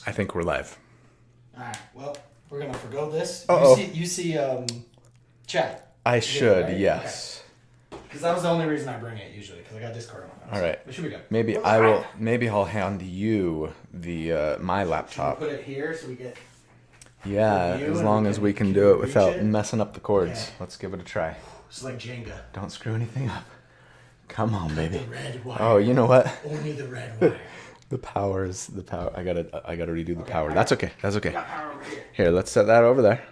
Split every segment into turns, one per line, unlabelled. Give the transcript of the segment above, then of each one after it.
I think we're live.
Alright, well, we're gonna forgo this.
Uh-oh.
You see chat.
I should,
right?
yes.
Because that was the only reason I bring it usually, because I got Discord on my house.
All right.
But should we go?
Maybe I will. Maybe I'll hand you the my laptop.
Should we put it here so we get...
Yeah,
Review
as
and
long
we
as
can-
we can
can
do
we
it without
reach it?
messing up the cords.
Okay.
Let's give it a try.
It's like Jenga.
Don't screw anything up. Come on, baby.
The red wire.
Oh, you know what?
Only the red wire.
The power. I gotta redo the
Okay,
power.
I
That's
got-
okay. That's okay.
Got power over here.
Here, let's set that over there.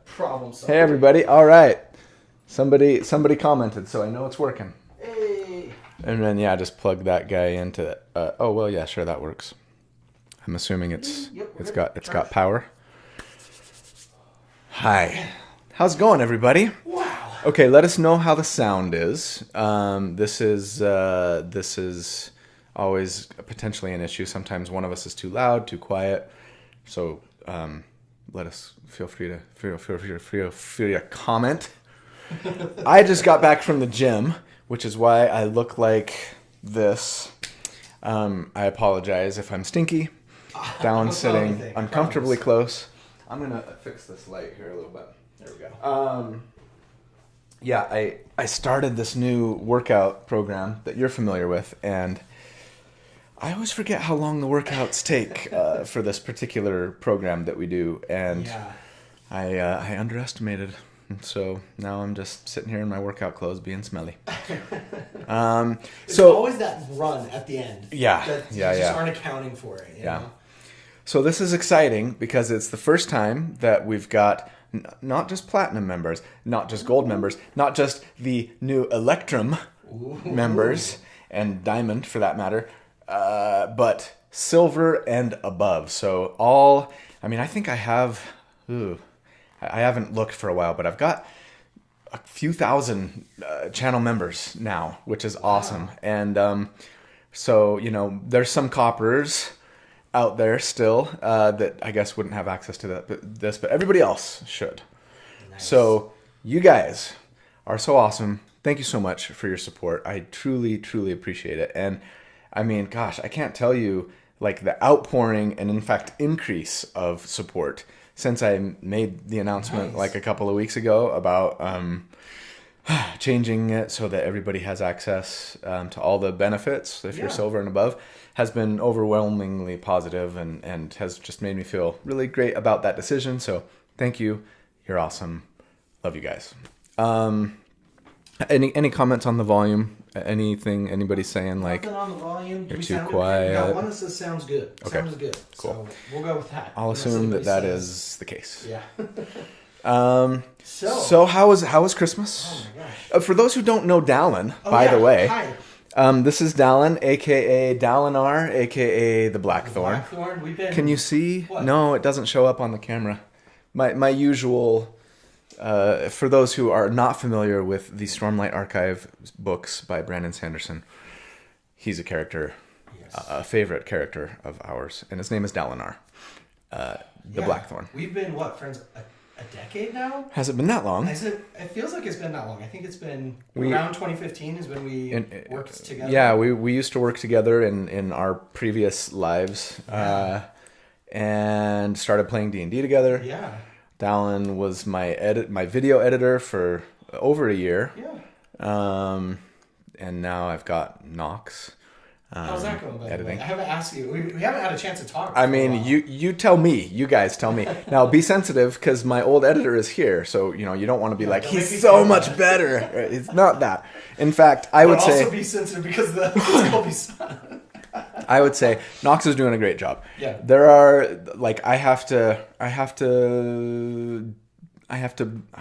Problem solved.
Hey, everybody. All right. Somebody commented, so I know it's working.
Hey.
And then yeah, just plug that guy into. Oh well, yeah, sure, that works. I'm assuming it's
Yep, we're
it's
good.
got power. Hi, how's it going, everybody?
Wow.
Okay, let us know how the sound is. This is always potentially an issue. Sometimes one of us is too loud, too quiet. So let us feel free to comment. I just got back from the gym, which is why I look like this. I apologize if I'm stinky. Down
Don't smell
sitting
anything, I
uncomfortably
promise.
close. I'm gonna fix this light here a little bit. There we go. Yeah, I started this new workout program that you're familiar with, and I always forget how long the workouts take for this particular program that we do, and
Yeah.
I underestimated. And so now I'm just sitting here in my workout clothes being smelly.
It's
So
always that run at the end.
Yeah,
That
yeah,
you just
yeah.
aren't accounting for it. You
Yeah.
know?
So this is exciting because it's the first time that we've got not just platinum members, not just gold members, not just the new Electrum members and diamond for that matter, but silver and above. So I think I have, I haven't looked for a while, but I've got a few thousand channel members now, which is awesome. And so, there's some coppers out there still that I guess wouldn't have access to this, but everybody else should.
Nice.
So you guys are so awesome. Thank you so much for your support. I truly, truly appreciate it. And I mean, gosh, I can't tell you like the outpouring and in fact increase of support since I made the announcement
Nice.
like a couple of weeks ago about changing it so that everybody has access to all the benefits if you're
Yeah.
silver and above has been overwhelmingly positive and has just made me feel really great about that decision. So thank you. You're awesome. Love you guys. Any comments on the volume? Anything anybody saying like
Nothing on the volume.
you're
We
too
sound good?
quiet?
We got one that says sounds good.
Okay.
Sounds good.
Cool.
So we'll go with that.
I'll
Unless
assume that
anybody
that
says-
is the case.
Yeah.
So how was Christmas?
Oh my gosh.
For those who don't know Dallin,
Oh,
by
yeah.
the way,
Hi.
this is Dallin, aka Dalinar, aka the Blackthorn.
Blackthorn. We've been.
Can you see?
What?
No, it doesn't show up on the camera. My usual. For those who are not familiar with the Stormlight Archive books by Brandon Sanderson, he's a character,
Yes.
a favorite character of ours, and his name is Dalinar, the
Yeah.
Blackthorn.
We've been friends? A decade now.
Has it been that long?
It feels like it's been that long. I think it's been
We-
around 2015 is when we worked together.
Yeah, we used to work together in our previous lives, and started playing D&D together.
Yeah.
Dallin was my video editor for over a year.
Yeah.
And now I've got Nox.
How's that going, by the
editing.
way? I haven't asked you. We haven't had a chance to talk.
I
for a
mean,
while.
you tell me. You guys tell me. Now, be sensitive because my old editor is here. So, you don't want to be like,
don't make
he's
me
so
feel
much
bad."
better. It's not that. In fact, I would
But
say...
also be sensitive because the it's Colby's son.
I would say Nox is doing a great job.
Yeah.
There are like I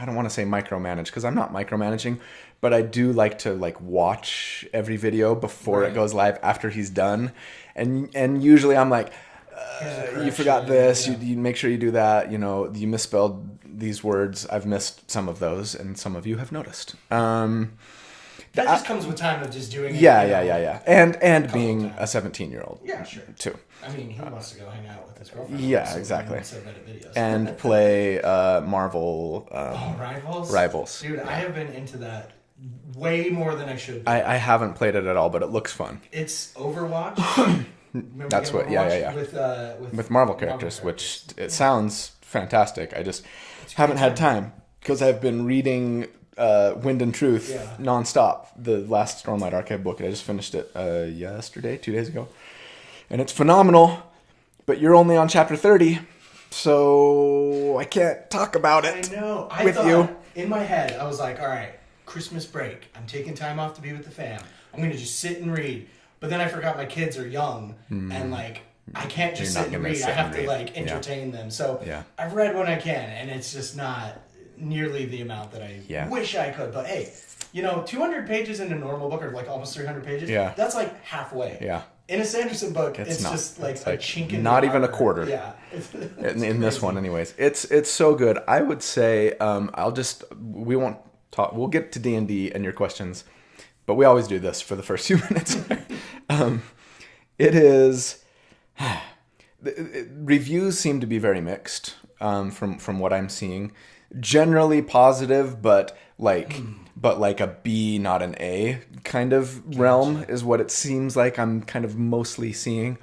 don't want to say micromanage because I'm not micromanaging, but I do like to like watch every video before it
Right.
goes live after he's done. And usually I'm like you forgot this,
yeah.
you make sure you do that, you misspelled these words. I've missed some of those and some of you have noticed.
That just comes with time of just doing it.
Yeah. And being a 17-year-old.
Yeah, sure.
Too.
I mean, he wants to go hang out with his girlfriend.
Yeah,
so
exactly.
he wants to edit videos.
And play Marvel
Rivals.
Rivals.
Dude, I have been into that way more than I should.
I haven't played it at all, but it looks fun.
It's Overwatch. Remember
That's what. Yeah. With Marvel characters, which it sounds fantastic. I just haven't had time because I've been reading Wind and Truth nonstop. The last Stormlight Archive book, and I just finished it yesterday, 2 days ago, and it's phenomenal. But you're only on chapter 30, so I can't talk about it.
I know.
I thought,
in my head, I was like, all right, Christmas break. I'm taking time off to be with the fam. I'm going to just sit and read. But then I forgot my kids are young, and like I can't just sit and read. I have to like entertain them. So I've read when I can, and it's just not nearly the amount that I wish I could. But hey, 200 pages in a normal book, or like almost 300 pages, that's like halfway.
Yeah.
In a Sanderson book, it's just like a chink in
not
the
even
armor.
a quarter.
Yeah.
in this one, anyways. It's so good. I would say we won't talk. We'll get to D&D and your questions, but we always do this for the first few minutes. It is. Reviews seem to be very mixed from what I'm seeing. Generally positive, but like a B, not an A kind of realm is what it seems like I'm kind of mostly seeing.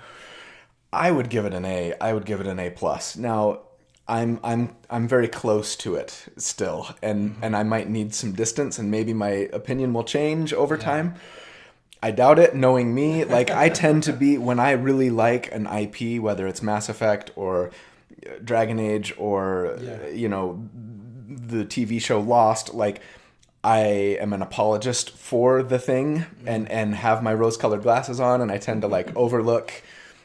I would give it an A. I would give it an A+. Now, I'm very close to it still, and I might need some distance, and maybe my opinion will change over time. I doubt it, knowing me. Like, I tend to be, when I really like an IP, whether it's Mass Effect or Dragon Age or, the TV show Lost, like, I am an apologist for the thing and have my rose-colored glasses on, and I tend to, like, overlook.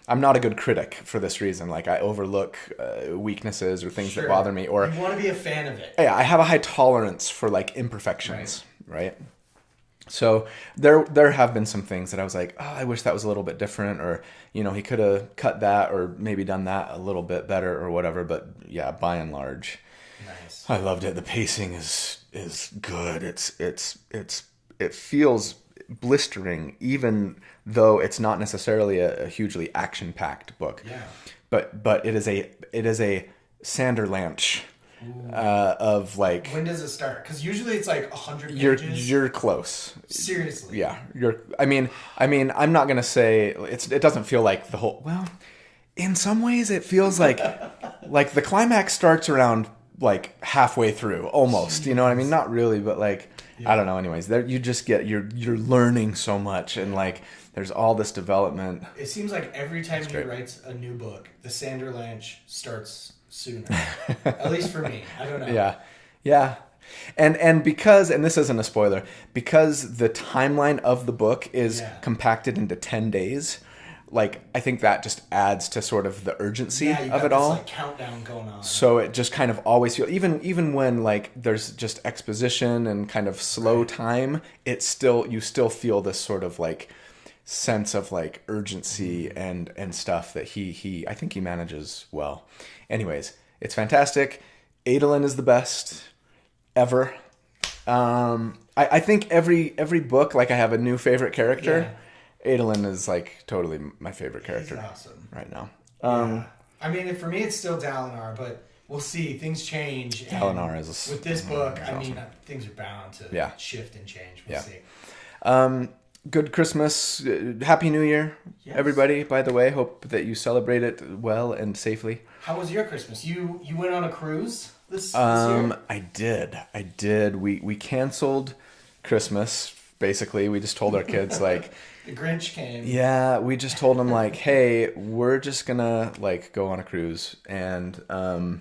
I'm not a good critic for this reason. Like, I overlook weaknesses or things that bother me. Or
you want to be a fan of it.
Yeah, I have a high tolerance for, like, imperfections, right? So there have been some things that I was like, oh, I wish that was a little bit different, or he could have cut that or maybe done that a little bit better or whatever. But yeah, by and large,
nice.
I loved it. The pacing is good. It feels blistering, even though it's not necessarily a hugely action packed book.
Yeah.
But it is a Sander Lanch. Of like,
when does it start? Because usually it's like 100 pages.
You're close.
Seriously.
Yeah, I mean, I'm not gonna say it doesn't feel like the whole. Well, in some ways, it feels like the climax starts around like halfway through, almost. You know what I mean? Not really, but like I don't know. Anyways, there you just get you're learning so much, and like there's all this development.
It seems like every time he writes a new book, the Sander Lanch starts sooner. At least for me. I don't know.
Yeah. And because, and this isn't a spoiler, because the timeline of the book is compacted into 10 days, like, I think that just adds to sort of the urgency of it all.
Like countdown going on.
So it just kind of always feels, even when like there's just exposition and kind of slow time, you still feel this sort of like sense of like urgency and stuff that I think he manages well. Anyways, it's fantastic. Adolin is the best ever. I think every book, like, I have a new favorite character. Yeah. Adolin is like totally my favorite character.
He's awesome
Right now.
I mean, for me, it's still Dalinar, but we'll see. Things change.
Dalinar is
with this book. I mean, things are bound to shift and change. We'll see.
Good Christmas. Happy New Year, everybody, by the way. Hope that you celebrate it well and safely.
How was your Christmas? You went on a cruise this year?
I did. We canceled Christmas, basically. We just told our kids, like...
The Grinch came.
Yeah, we just told them, like, hey, we're just gonna, like, go on a cruise, and... and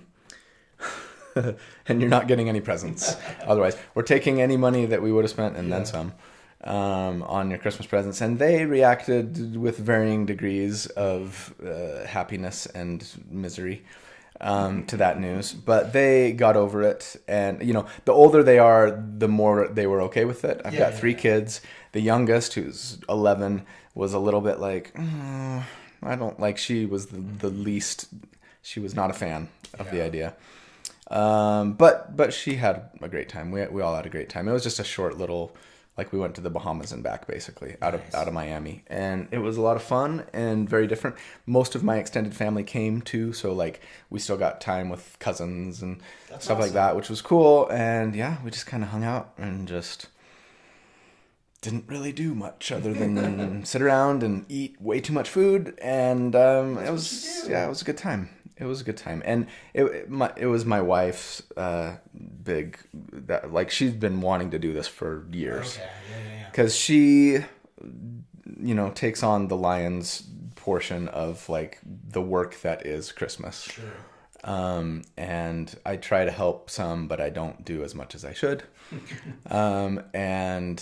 you're not getting any presents. Otherwise, we're taking any money that we would have spent and then some. On your Christmas presents, and they reacted with varying degrees of happiness and misery to that news, but they got over it, and the older they are, the more they were okay with it. I've got three kids. The youngest, who's 11, was a little bit like, I don't like, she was the least, she was not a fan of the idea. But she had a great time. We all had a great time. It was just a short little, like, we went to the Bahamas and back, basically, out of Miami, and it was a lot of fun and very different. Most of my extended family came too, so like we still got time with cousins and stuff like that, which was cool. And yeah, we just kind of hung out and just didn't really do much other than sit around and eat way too much food, and it was a good time. It was a good time, and it was my wife's like she's been wanting to do this for years.
Okay, yeah.
Because she, takes on the lion's portion of like the work that is Christmas.
Sure.
And I try to help some, but I don't do as much as I should. And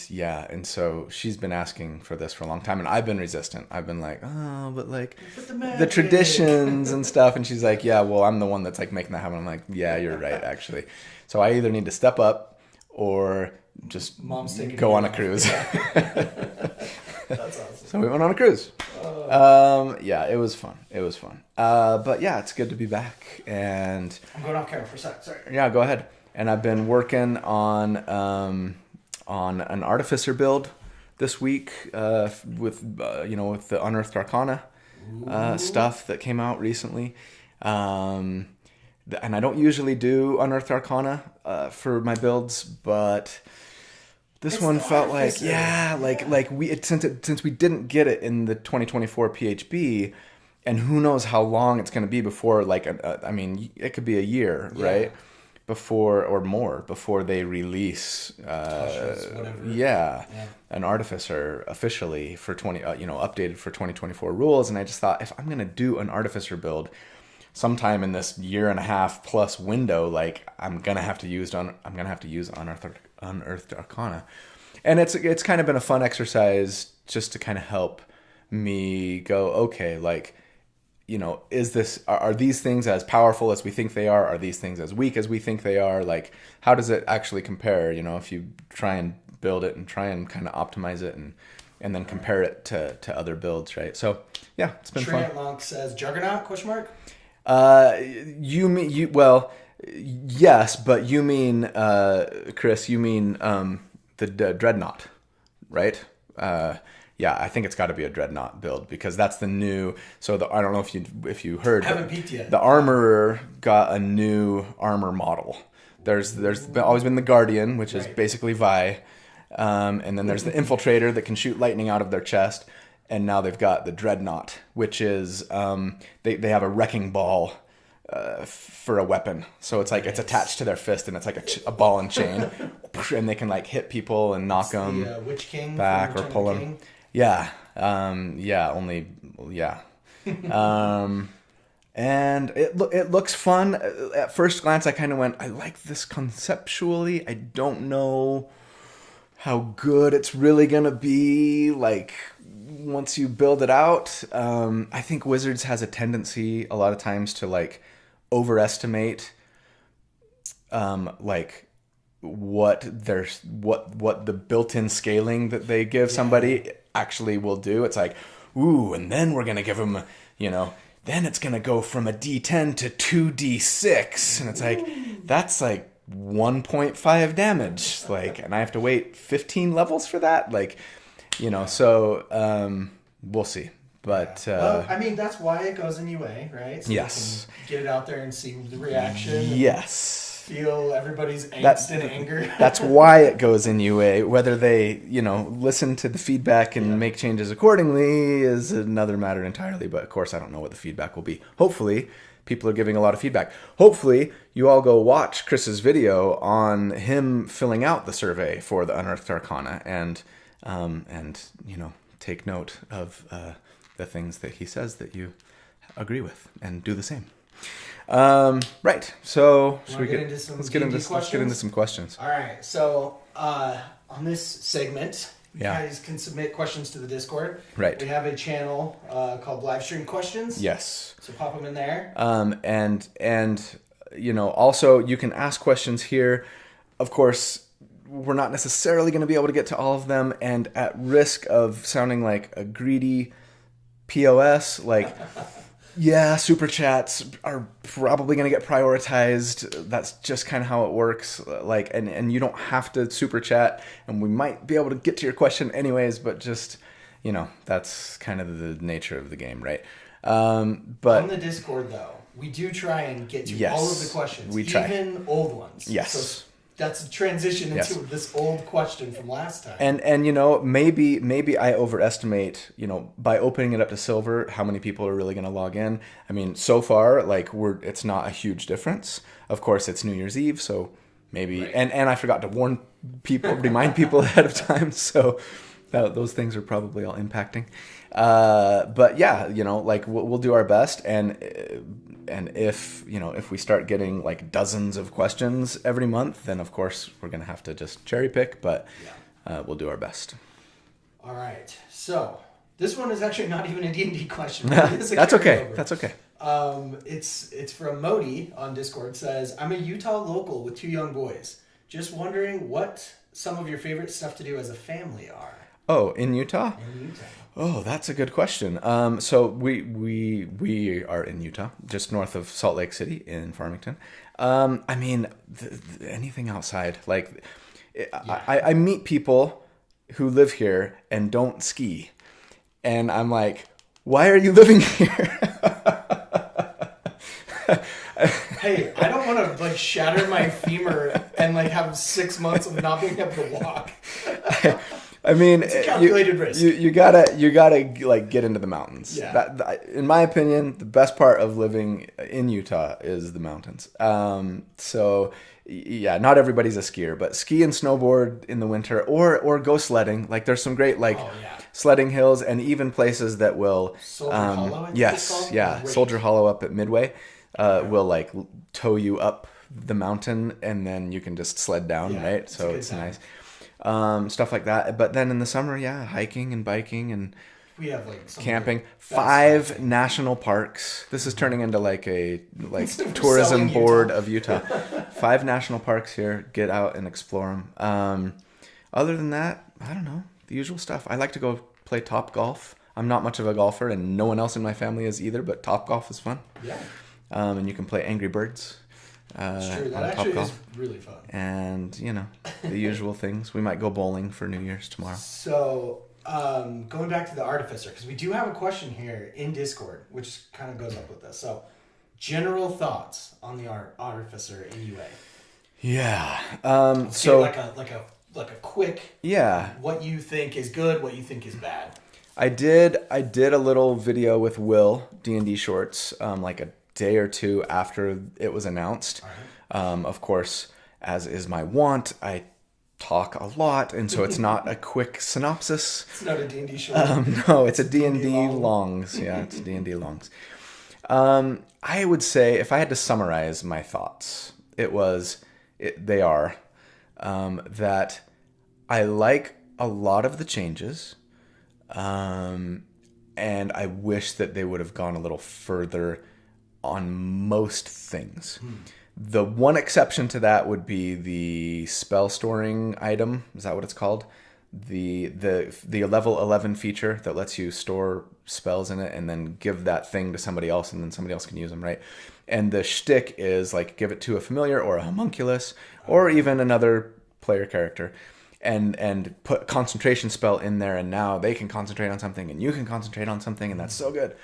so she's been asking for this for a long time, and I've been resistant. I've been like, oh, but like the traditions and stuff. And she's like, yeah, well, I'm the one that's like making that happen. I'm like, yeah, you're right, actually. So I either need to step up or just go on a cruise.
That's awesome.
So we went on a cruise. It was fun. But yeah, it's good to be back. And
I'm going off camera for a sec. Sorry.
Yeah, go ahead. And I've been working on an Artificer build this week with the Unearthed Arcana stuff that came out recently. And I don't usually do Unearthed Arcana for my builds, but this one felt like since we didn't get it in the 2024 PHB, and who knows how long it's going to be before it could be a year, right? Before or more before they release an Artificer officially for updated for 2024 rules. And I just thought, if I'm going to do an Artificer build sometime in this year and a half plus window, like I'm gonna have to use Unearthed Arcana, and it's kind of been a fun exercise just to kind of help me go, okay, like, are these things as powerful as we think they are? Are these things as weak as we think they are? Like, how does it actually compare? If you try and build it and try and kind of optimize it and then compare it to other builds, right? So yeah, it's been fun.
Monk says Juggernaut ?
Yes, but you mean, Chris, you mean the Dreadnought, right? I think it's got to be a Dreadnought build, because that's the new. So I don't know if you heard.
I haven't peeked yet.
The Armorer got a new armor model. There's always been the Guardian, which is basically Vi, and then there's the Infiltrator that can shoot lightning out of their chest. And now they've got the Dreadnought, which is they have a wrecking ball for a weapon. So it's like it's attached to their fist, and it's like a ball and chain, and they can like hit people and knock them
Witch King
back or pull them. Yeah, and it looks fun. At first glance, I kind of went, I like this conceptually. I don't know how good it's really gonna be, like, once you build it out. I think Wizards has a tendency a lot of times to like overestimate what the built-in scaling that they give somebody actually will do. It's like, ooh, and then we're gonna give them, then it's gonna go from a D10 to 2D6, and it's like, that's like 1.5 damage, like, and I have to wait 15 levels for that, like. So we'll see. But
that's why it goes in UA, right? So
yes.
You can get it out there and see the reaction.
Yes.
Feel everybody's angst and anger.
That's why it goes in UA. Whether they, listen to the feedback and make changes accordingly is another matter entirely. But of course, I don't know what the feedback will be. Hopefully, people are giving a lot of feedback. Hopefully, you all go watch Chris's video on him filling out the survey for the Unearthed Arcana and take note of the things that he says that you agree with, and do the same. Right. So let's get into some questions.
All right. So on this segment, you guys can submit questions to the Discord.
Right.
We have a channel called Livestream Questions.
Yes.
So pop them in there.
And also you can ask questions here. Of course, we're not necessarily going to be able to get to all of them, and at risk of sounding like a greedy POS, like, super chats are probably going to get prioritized. That's just kind of how it works. Like, and you don't have to super chat, and we might be able to get to your question anyways, but just, that's kind of the nature of the game, right? But
on the Discord, though, we do try and get to all of the questions,
we try.
even old ones.
Yes.
So that's a transition into
Yes.
this old question from last time.
And you know, maybe I overestimate, you know, by opening it up to silver, how many people are really going to log in. I mean, so far, like it's not a huge difference. Of course, it's New Year's Eve, so maybe,
Right.
and I forgot to warn people, remind people ahead of time, so those things are probably all impacting. But yeah, you know, like we'll do our best, and if, you know, if we start getting like dozens of questions every month, then of course we're gonna have to just cherry pick, but we'll do our best.
All right. So this one is actually not even a D&D question. But it is a
That's okay.
carryover.
That's okay.
It's from Modi on Discord. Says, I'm a Utah local with 2 young boys. Just wondering what some of your favorite stuff to do as a family are.
Oh, in Utah?
In Utah.
Oh, that's a good question. So we are in Utah, just north of Salt Lake City in Farmington. I mean, anything outside, like I meet people who live here and don't ski, and I'm like, why are you living here?
Hey, I don't want to like shatter my femur and like have 6 months of not being able to walk.
I mean,
It's a calculated risk.
You gotta like get into the mountains.
Yeah.
In my opinion, the best part of living in Utah is the mountains. So yeah, not everybody's a skier, but ski and snowboard in the winter, or go sledding. Like there's some great like sledding hills, and even places that will
Soldier Hollow, I think it's called?
yeah,
Great.
Soldier Hollow up at Midway will like tow you up the mountain, and then you can just sled down,
Yeah,
right?
it's a
So
good
it's
time.
nice. Stuff like that. But then in the summer, hiking and biking and
We have like some
camping.
of the best
5
stuff.
national parks. This is turning into like a
Selling
tourism
Utah.
board of Utah. 5 national parks here. Get out and explore them. Other than that, I don't know, the usual stuff. I like to go play Top Golf. I'm not much of a golfer, and no one else in my family is either. But Top Golf is fun.
Yeah,
And you can play Angry Birds.
it's true. That
on
actually
Topgolf.
is really fun.
And you know, the usual things. We might go bowling for New Year's tomorrow.
So, going back to the Artificer, because we do have a question here in Discord, which kind of goes up with this. So, general thoughts on the Artificer in UA.
Yeah.
Let's
So
get like a quick,
yeah.
what you think is good, what you think is bad.
I did a little video with Will, D&D Shorts, like a day or two after it was announced. Of course, as is my wont, I talk a lot, and so it's not a quick synopsis.
It's not a D&D show.
No, it's a D&D
D&D
longs. Yeah, it's D&D longs. I would say, if I had to summarize my thoughts, they are that I like a lot of the changes. And I wish that they would have gone a little further on most things. The one exception to that would be the spell storing item. Is that what it's called? The level 11 feature that lets you store spells in it and then give that thing to somebody else, and then somebody else can use them, right? And the shtick is like give it to a familiar or a homunculus or even another player character. And put concentration spell in there, and now they can concentrate on something and you can concentrate on something, and that's so good.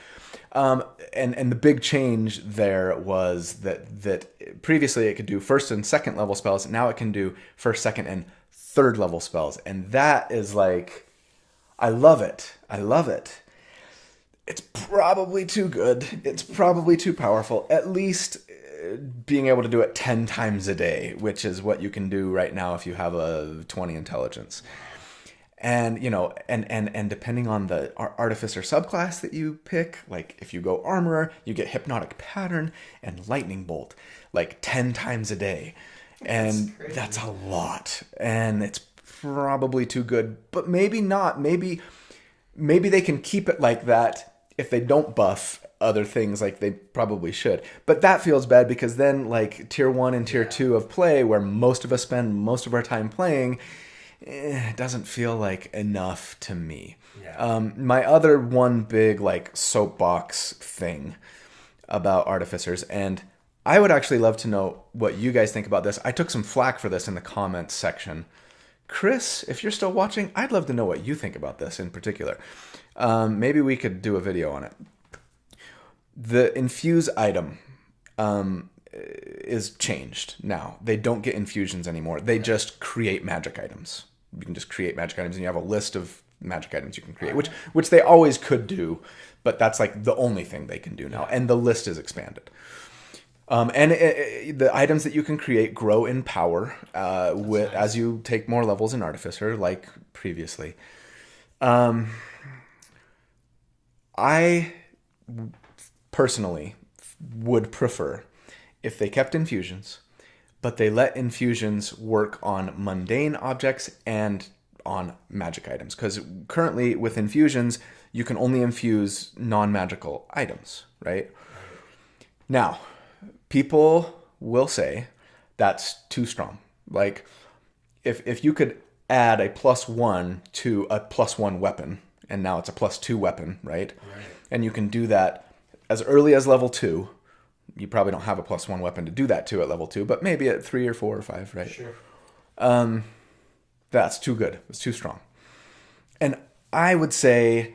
And the big change there was that previously it could do first and second level spells. Now it can do first, second, and third level spells. And that is like, I love it. I love it. It's probably too good. It's probably too powerful. At least being able to do it 10 times a day, which is what you can do right now if you have a 20 intelligence. And, you know, and depending on the Artificer subclass that you pick, like if you go Armorer, you get Hypnotic Pattern and Lightning Bolt, like 10 times a day. And that's a lot. And it's probably too good, but maybe not. Maybe they can keep it like that if they don't buff other things like they probably should. But that feels bad, because then like tier 1 and tier 2 of play, where most of us spend most of our time playing, it doesn't feel like enough to me. My other one big like soapbox thing about Artificers, and I would actually love to know what you guys think about this. I took some flack for this in the comments section. Chris, if you're still watching, I'd love to know what you think about this in particular. Maybe we could do a video on it. The infuse item, is changed now. They don't get infusions anymore. They just create magic items. You can just create magic items, and you have a list of magic items you can create, which they always could do, but that's like the only thing they can do now, and the list is expanded. The items that you can create grow in power as you take more levels in Artificer, like previously. I personally would prefer if they kept infusions, but they let infusions work on mundane objects and on magic items. Because currently with infusions, you can only infuse non-magical items, right? Now, people will say that's too strong. Like, if you could add a +1 to a +1 weapon, and now it's a +2 weapon, right? And you can do that as early as level 2. You probably don't have a +1 weapon to do that to at level 2, but maybe at 3 or 4 or 5, right?
Sure.
That's too good. It's too strong. And I would say,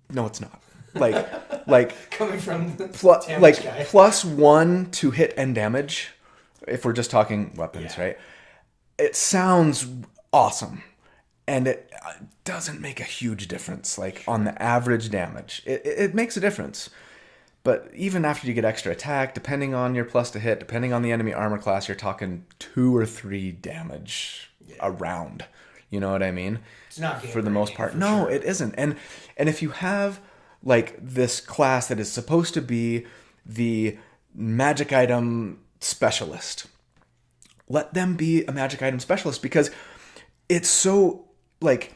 no, it's not. Like
coming from the
guy. +1 to hit and damage, if we're just talking weapons, right? It sounds awesome. And it doesn't make a huge difference, like on the average damage. It makes a difference. But even after you get extra attack, depending on your plus to hit, depending on the enemy armor class, you're talking 2 or 3 damage a round. You know what I mean?
It's not
for the most part. No, sure. It isn't. And if you have like this class that is supposed to be the magic item specialist, let them be a magic item specialist, because it's so like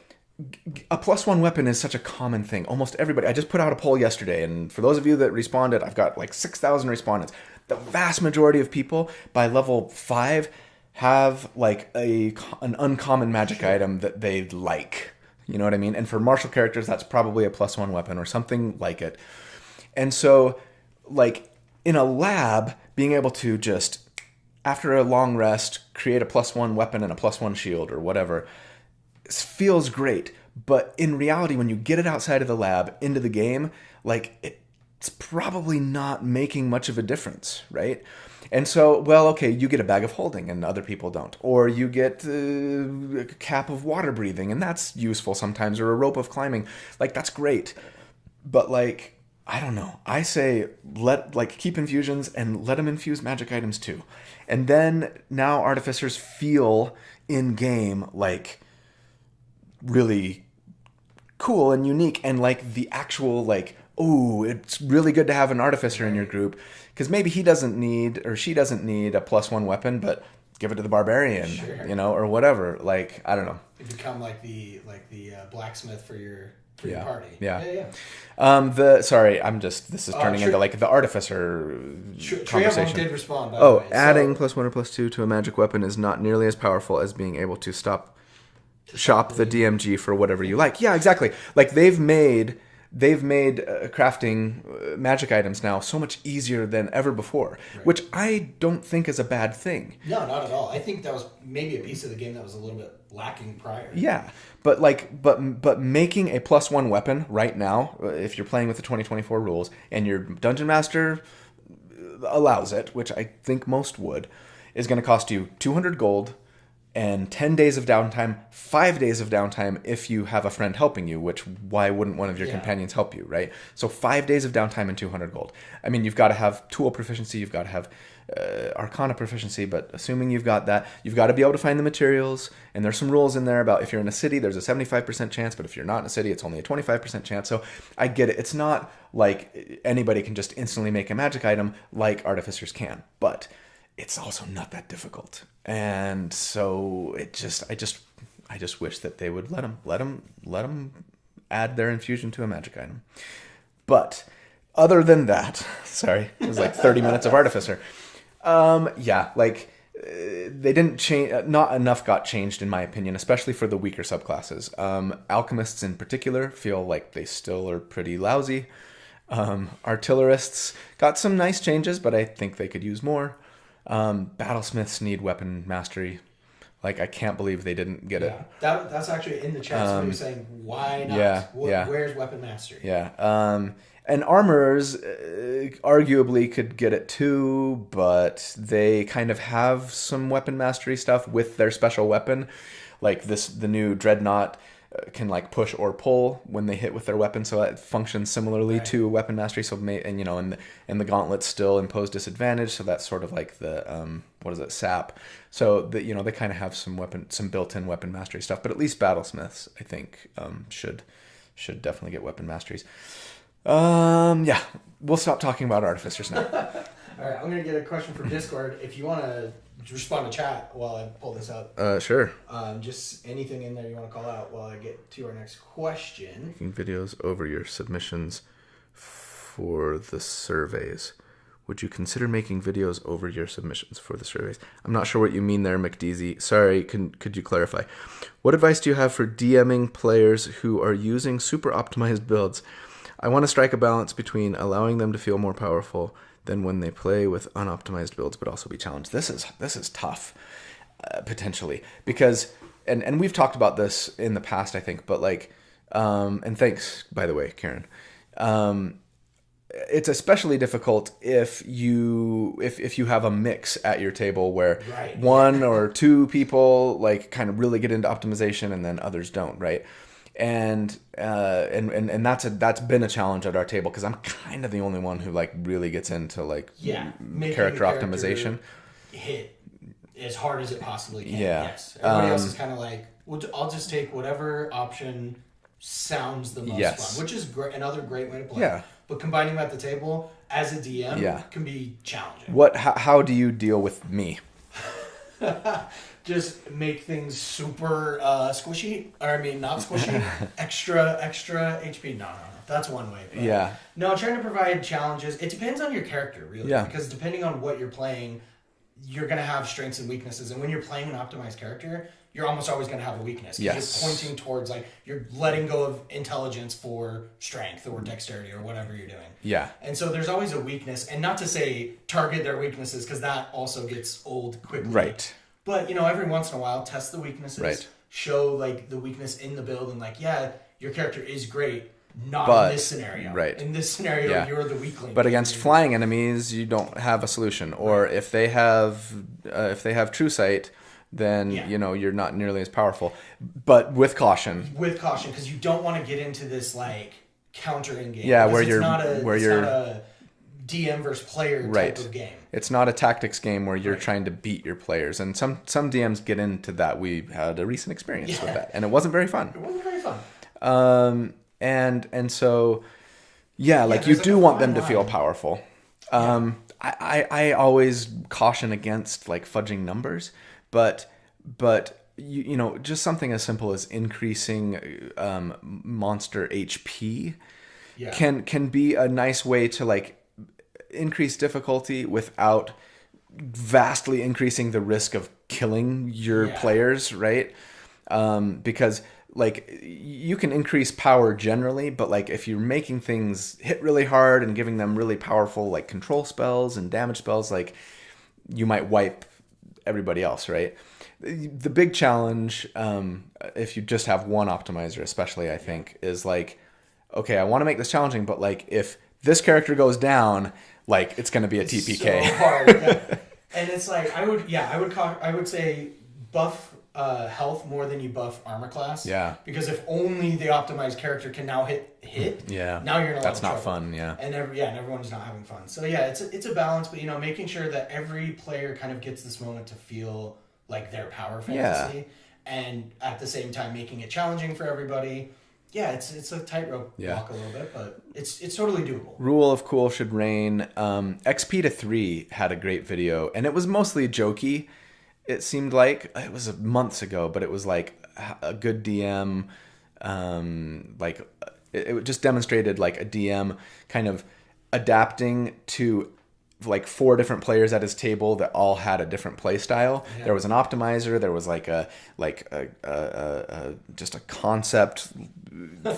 a +1 weapon is such a common thing. Almost everybody. I just put out a poll yesterday, and for those of you that responded, I've got like 6,000 respondents. The vast majority of people by level 5 have like an uncommon magic item that they like. You know what I mean? And for martial characters, that's probably a +1 weapon or something like it. And so, like in a lab, being able to just, after a long rest, create a +1 weapon and a +1 shield or whatever, feels great. But in reality, when you get it outside of the lab into the game, like it's probably not making much of a difference, right? And so, well, okay, you get a bag of holding and other people don't. Or you get a cap of water breathing, and that's useful sometimes, or a rope of climbing. Like, that's great. But like, I don't know. I say keep infusions and let them infuse magic items too. And then now Artificers feel in game like really cool and unique, and like the actual like, oh, it's really good to have an Artificer in your group, because maybe he doesn't need or she doesn't need a +1 weapon, but give it to the barbarian, sure, you know, or whatever. Like, I don't know.
You become like the blacksmith for your party.
Yeah. This is turning into like the Artificer conversation.
Did respond.
Adding +1 or +2 to a magic weapon is not nearly as powerful as being able to shop the DMG for whatever you like. Yeah, exactly. Like they've made crafting magic items now so much easier than ever before, right, which I don't think is a bad thing.
No, not at all. I think that was maybe a piece of the game that was a little bit lacking prior.
Yeah, but making a +1 weapon right now, if you're playing with the 2024 rules and your Dungeon Master allows it, which I think most would, is going to cost you 200 gold and 10 days of downtime, 5 days of downtime if you have a friend helping you, which why wouldn't one of your companions help you, right? So 5 days of downtime and 200 gold. I mean, you've got to have tool proficiency, you've got to have Arcana proficiency, but assuming you've got that, you've got to be able to find the materials, and there's some rules in there about if you're in a city, there's a 75% chance, but if you're not in a city, it's only a 25% chance. So I get it. It's not like anybody can just instantly make a magic item like Artificers can, but it's also not that difficult. And so I just wish that they would let them add their infusion to a magic item. But other than that, sorry, it was like 30 minutes of Artificer. They didn't change. Not enough got changed in my opinion, especially for the weaker subclasses. Alchemists in particular feel like they still are pretty lousy. Artillerists got some nice changes, but I think they could use more. Battlesmiths need weapon mastery. Like, I can't believe they didn't get it. That's
actually in the chat. Somebody was saying, why not? Where's weapon mastery?
Yeah. And armorers arguably could get it too, but they kind of have some weapon mastery stuff with their special weapon. Like the new Dreadnought can like push or pull when they hit with their weapon, so it functions similarly to weapon mastery. So and the gauntlets still impose disadvantage, so that's sort of like the sap. So they kind of have some built-in weapon mastery stuff. But at least battlesmiths, I think, should definitely get weapon masteries. Yeah, we'll stop talking about artificers now.
All right, I'm gonna get a question from Discord. If you want to respond to chat while I pull this up.
Sure.
Just anything in there you want to call out while I get to our next question.
Making videos over your submissions for the surveys. Would you consider making videos over your submissions for the surveys? I'm not sure what you mean there, McDeasy. Sorry, could you clarify? What advice do you have for DMing players who are using super optimized builds? I want to strike a balance between allowing them to feel more powerful than when they play with unoptimized builds, but also be challenged. This is tough, potentially, because and we've talked about this in the past, I think, but like, and thanks, by the way, Karen. It's especially difficult if you have a mix at your table where one or two people like kind of really get into optimization and then others don't, right? And that's been a challenge at our table because I'm kind of the only one who like really gets into like character optimization.
Hit as hard as it possibly can.
Yeah.
Yes. Everybody else is kind of like, well, I'll just take whatever option sounds the most fun, which is another great way to play. Yeah. But combining them at the table as a DM can be challenging.
How do you deal with me?
Just make things super squishy. Or I mean, not squishy. extra HP. No. That's one way. But no, trying to provide challenges. It depends on your character, really. Yeah. Because depending on what you're playing, you're going to have strengths and weaknesses. And when you're playing an optimized character, you're almost always going to have a weakness. Yes. You're pointing towards, like, you're letting go of intelligence for strength or dexterity or whatever you're doing. Yeah. And so there's always a weakness. And not to say target their weaknesses, because that also gets old quickly. Right. But, every once in a while, test the weaknesses. Right. Show, like, the weakness in the build and, like, your character is great. Not in this scenario. Right. In this scenario, you're the weakling. But against flying enemies, you don't have a solution. Or if they have True Sight, then you're not nearly as powerful. But with caution. With caution, because you don't want to get into this like countering game. Yeah, where you're not a DM versus player type of game. It's not a tactics game where you're trying to beat your players. And some DMs get into that. We had a recent experience with that, and it wasn't very fun. It wasn't very fun. And so, like you do want them to feel powerful. I always caution against like fudging numbers, but you just something as simple as increasing monster HP can be a nice way to like increase difficulty without vastly increasing the risk of killing your players, right? Because like you can increase power generally, but like if you're making things hit really hard and giving them really powerful like control spells and damage spells, like you might wipe everybody else, right? The big challenge, if you just have one optimizer especially, I think, is like, okay, I want to make this challenging, but like if this character goes down, like it's going to be a TPK. So hard. And it's like I would say buff health more than you buff armor class. Yeah. Because if only the optimized character can now hit. Now you're in a lot of trouble. That's not fun. Yeah. And everyone's not having fun. So it's a balance, but making sure that every player kind of gets this moment to feel like their power fantasy, and at the same time making it challenging for everybody. Yeah, it's a tightrope walk a little bit, but it's totally doable. Rule of cool should reign. XP to 3 had a great video, and it was mostly jokey. It seemed like it was months ago, but it was like a good DM. Like it just demonstrated like a DM kind of adapting to like 4 different players at his table that all had a different play style. Yeah. There was an optimizer. There was like a just a concept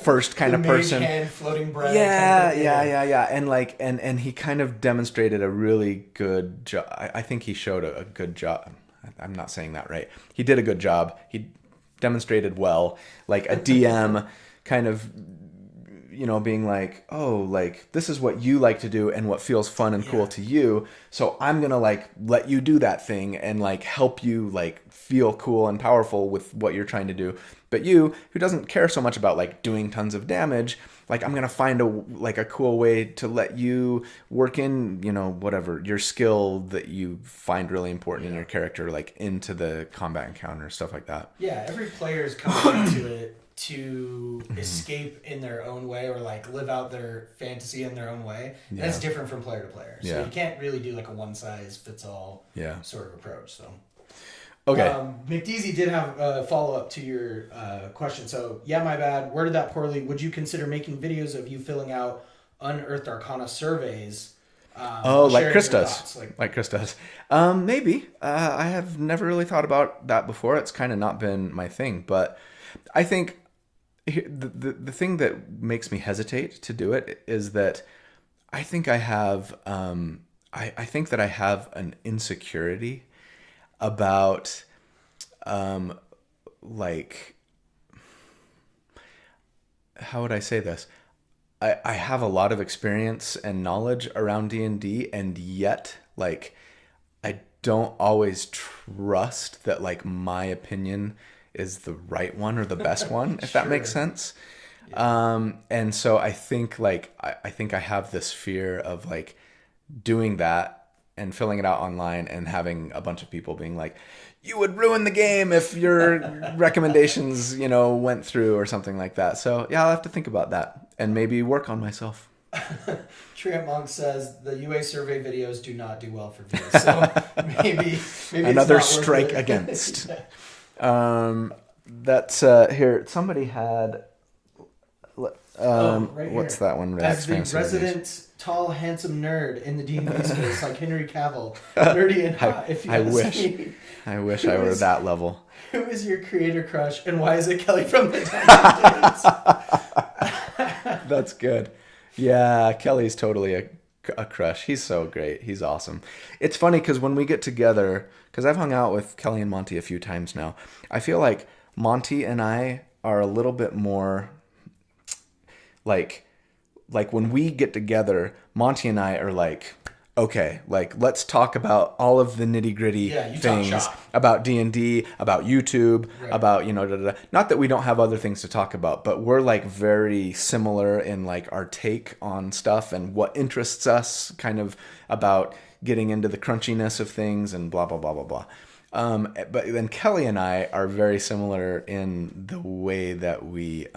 first kind of person. Hand, floating bread. Yeah. And like and he kind of demonstrated a really good job. I think he showed a good job. I'm not saying that right. He did a good job. He demonstrated well, like a DM kind of
being like, oh, like this is what you like to do and what feels fun and cool to you. So I'm going to like let you do that thing and like help you like feel cool and powerful with what you're trying to do. But you, who doesn't care so much about like doing tons of damage, like I'm going to find a cool way to let you work in, whatever your skill that you find really important in your character, like into the combat encounter, stuff like that.
Yeah, every player is coming into it to escape in their own way or like live out their fantasy in their own way. And that's different from player to player. So you can't really do like a one size fits all sort of approach. So
okay.
McDeasy did have a follow up to your question. So my bad. Worded that poorly. Would you consider making videos of you filling out Unearthed Arcana surveys?
Like Chris does. Like Chris does. Maybe. I have never really thought about that before. It's kind of not been my thing, but I think the thing that makes me hesitate to do it is that I think I have I think that I have an insecurity about like, how would I say this? I have a lot of experience and knowledge around D&D, and yet like I don't always trust that like my opinion is the right one or the best one, if that makes sense. And so I think like I think I have this fear of like doing that and filling it out online and having a bunch of people being like, you would ruin the game if your recommendations, went through or something like that. So I'll have to think about that and maybe work on myself.
Treant Monk says the UA survey videos do not do well for views. So maybe
another strike against. That's here. Somebody had.
Right
what's
here.
that one?
As the resident tall, handsome nerd in the D&D space, like Henry Cavill, nerdy and hot. If you
I wish I were that level.
Who is your creator crush, and why is it Kelly from the Dungeon Dudes?
That's good. Yeah, Kelly's totally a crush. He's so great. He's awesome. It's funny because when we get together, because I've hung out with Kelly and Monty a few times now, I feel like Monty and I are a little bit more like when we get together, Monty and I are like, okay, like let's talk about all of the nitty gritty things about D&D, about YouTube, about, not that we don't have other things to talk about, but we're like very similar in like our take on stuff and what interests us kind of about getting into the crunchiness of things and blah, blah, blah, blah, blah. But then Kelly and I are very similar in the way that we,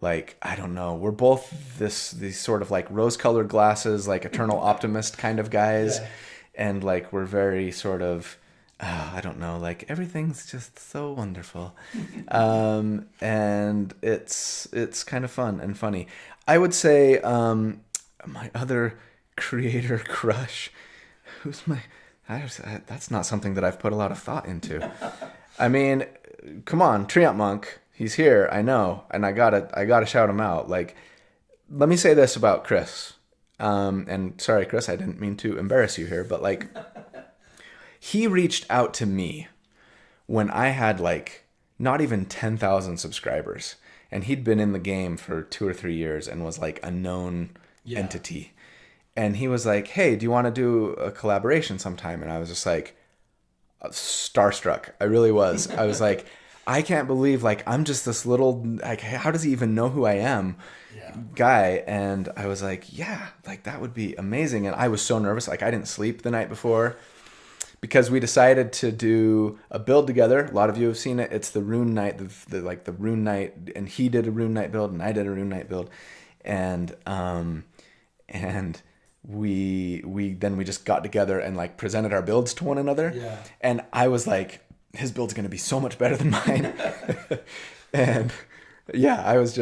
like, I don't know, we're both these sort of like rose-colored glasses, like eternal optimist kind of guys. Yeah. And like, we're very sort of, I don't know, like everything's just so wonderful. And it's kind of fun and funny. I would say my other creator crush, that's not something that I've put a lot of thought into. I mean, come on, Treant Monk. He's here, I know, and I gotta shout him out. Like, let me say this about Chris. And sorry, Chris, I didn't mean to embarrass you here, but like, he reached out to me when I had like not even 10,000 subscribers, and he'd been in the game for 2 or 3 years and was like a known entity. And he was like, "Hey, do you want to do a collaboration sometime?" And I was just like, starstruck. I really was. I was like, I can't believe, like, I'm just this little, like, how does he even know who I am guy? And I was like, yeah, like, that would be amazing. And I was so nervous. Like, I didn't sleep the night before because we decided to do a build together. A lot of you have seen it. It's the Rune Knight, the Rune Knight, and he did a Rune Knight build and I did a Rune Knight build. And we just got together and like presented our builds to one another. Yeah. And I was like, his build's going to be so much better than mine. And yeah, I was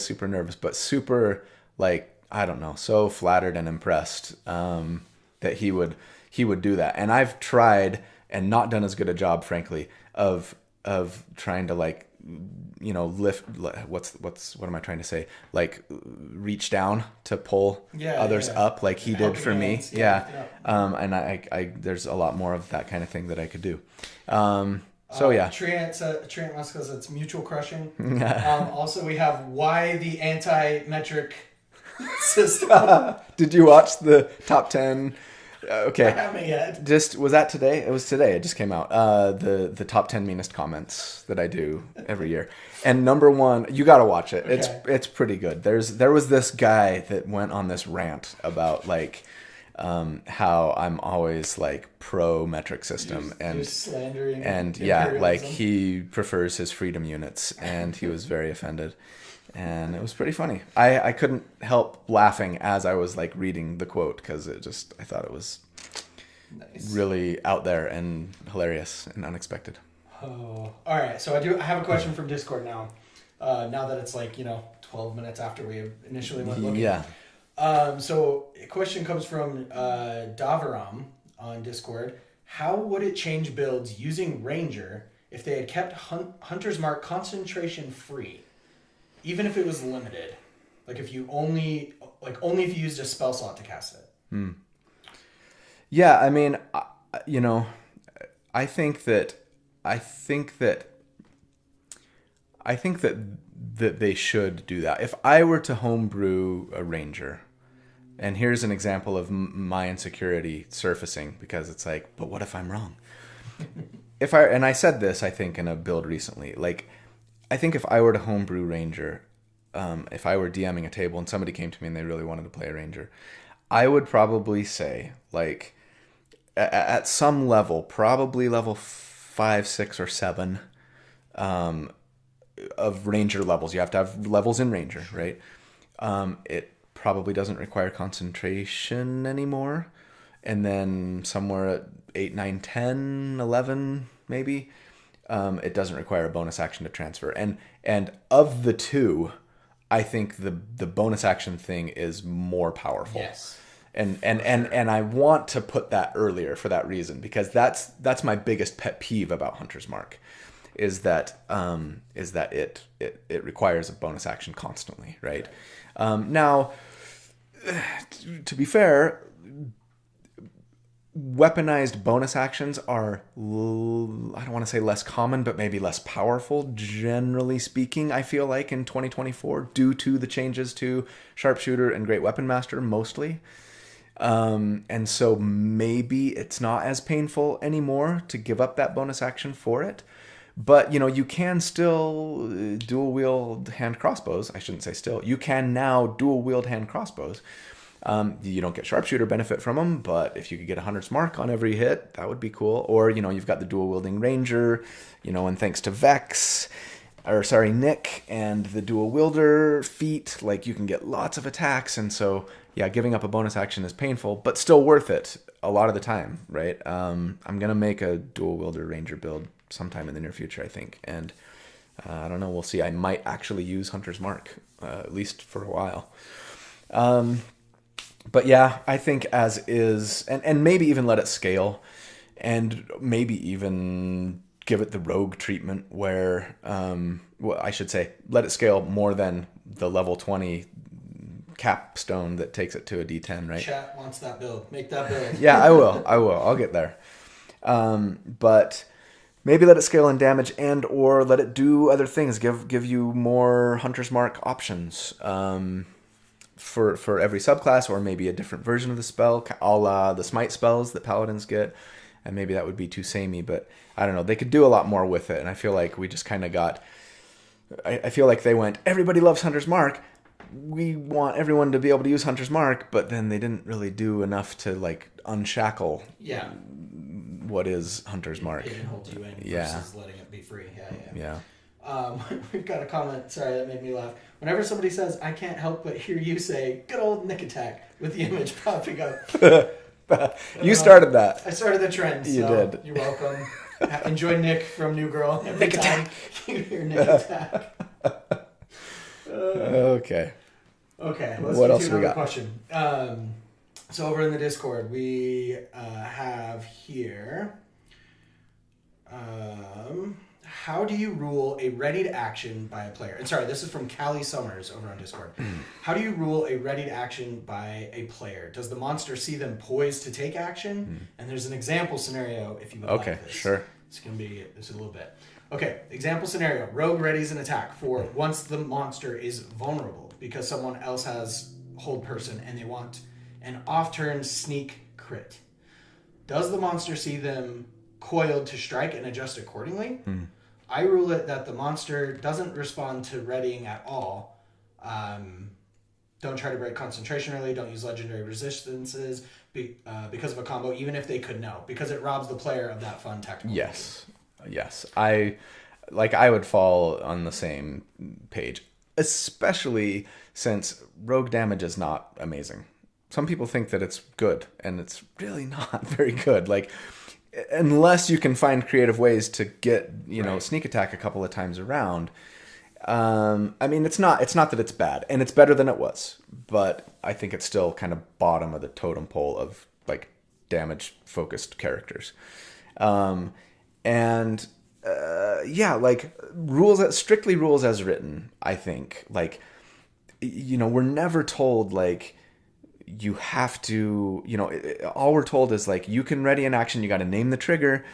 super nervous, but super like, I don't know, so flattered and impressed that he would do that. And I've tried and not done as good a job, frankly, of trying to like, lift, what am I trying to say? Like reach down to pull others up like he did for me. And I there's a lot more of that kind of thing that I could do. So yeah.
Trant Musk says it's mutual crushing. Also, we have why the anti-metric system.
Did you watch the top 10? Okay.
I haven't yet.
Was that today? It was today. It just came out. The top 10 meanest comments that I do every year. And number 1, you got to watch it.
Okay.
It's pretty good. There was this guy that went on this rant about like how I'm always like pro metric system
you're slandering
and yeah, like he prefers his freedom units, and he was very offended. And it was pretty funny. I couldn't help laughing as I was like reading the quote because I thought it was really out there and hilarious and unexpected.
Oh, all right. So I have a question from Discord now. Now that it's like 12 minutes after we initially went looking.
Yeah.
So a question comes from Davaram on Discord. How would it change builds using Ranger if they had kept Hunter's Mark concentration free? Even if it was limited, like if you only if you used a spell slot to cast it.
Yeah, I mean, I think that they should do that. If I were to homebrew a Ranger, and here's an example of my insecurity surfacing because it's like, but what if I'm wrong? And I said this, I think, in a build recently, like. I think if I were to homebrew Ranger, if I were DMing a table and somebody came to me and they really wanted to play a Ranger, I would probably say, like, at some level, probably level 5, 6, or 7 of Ranger levels. You have to have levels in Ranger, right? It probably doesn't require concentration anymore. And then somewhere at 8, 9, 10, 11, maybe... it doesn't require a bonus action to transfer. And of the two, I think the bonus action thing is more powerful.
Yes.
And I want to put that earlier for that reason, because that's my biggest pet peeve about Hunter's Mark, is that it requires a bonus action constantly, right? Now, to be fair, weaponized bonus actions are, I don't want to say less common, but maybe less powerful, generally speaking, I feel like, in 2024, due to the changes to Sharpshooter and Great Weapon Master, mostly. And so maybe it's not as painful anymore to give up that bonus action for it. But, you can still dual wield hand crossbows. I shouldn't say still. You can now dual wield hand crossbows. You don't get Sharpshooter benefit from them, but if you could get a Hunter's Mark on every hit, that would be cool. Or, you've got the dual wielding Ranger, and thanks to Nick and the dual wielder feat, like you can get lots of attacks. And so, yeah, giving up a bonus action is painful, but still worth it a lot of the time, right? I'm going to make a dual wielder Ranger build sometime in the near future, I think. And I don't know, we'll see. I might actually use Hunter's Mark, at least for a while. But yeah, I think as is, and maybe even let it scale, and maybe even give it the rogue treatment where, I should say, let it scale more than the level 20 capstone that takes it to a D10, right?
Chat wants that build. Make that build.
Yeah, I will. I'll get there. But maybe let it scale in damage or let it do other things. Give you more Hunter's Mark options. For every subclass, or maybe a different version of the spell, a la the smite spells that paladins get, and maybe that would be too samey, but I don't know. They could do a lot more with it, and I feel like we just kind of got... I feel like they went, everybody loves Hunter's Mark, we want everyone to be able to use Hunter's Mark, but then they didn't really do enough to, like, unshackle what is Hunter's Mark.
Pigeonhole you in versus letting it be free. Yeah. We've got a comment, sorry, that made me laugh. Whenever somebody says, I can't help but hear you say, good old Nick Attack, with the image popping up.
You started that.
I started the trend.
You did.
You're welcome. Enjoy Nick from New Girl. Every Nick time Attack. You hear Nick Attack.
Okay.
Let's
what
get
else
to another
we got?
question. So over in the Discord, we have here... how do you rule a ready to action by a player? And sorry, this is from Callie Summers over on Discord. How do you rule a ready to action by a player? Does the monster see them poised to take action? And there's an example scenario if you would like this.
Sure.
It's a little bit. Okay, example scenario. Rogue readies an attack for once the monster is vulnerable because someone else has hold person and they want an off-turn sneak crit. Does the monster see them coiled to strike and adjust accordingly? I rule it that the monster doesn't respond to readying at all. Don't try to break concentration early. Don't use legendary resistances because of a combo, even if they could know, because it robs the player of that fun tactical.
Yes. I would fall on the same page, especially since rogue damage is not amazing. Some people think that it's good, and it's really not very good. Like, unless you can find creative ways to get, sneak attack a couple of times around. I mean, it's not that it's bad, and it's better than it was, but I think it's still kind of bottom of the totem pole of like damage focused characters. Strictly rules as written, I think, like, we're never told like you have to, all we're told is like, you can ready an action, you got to name the trigger,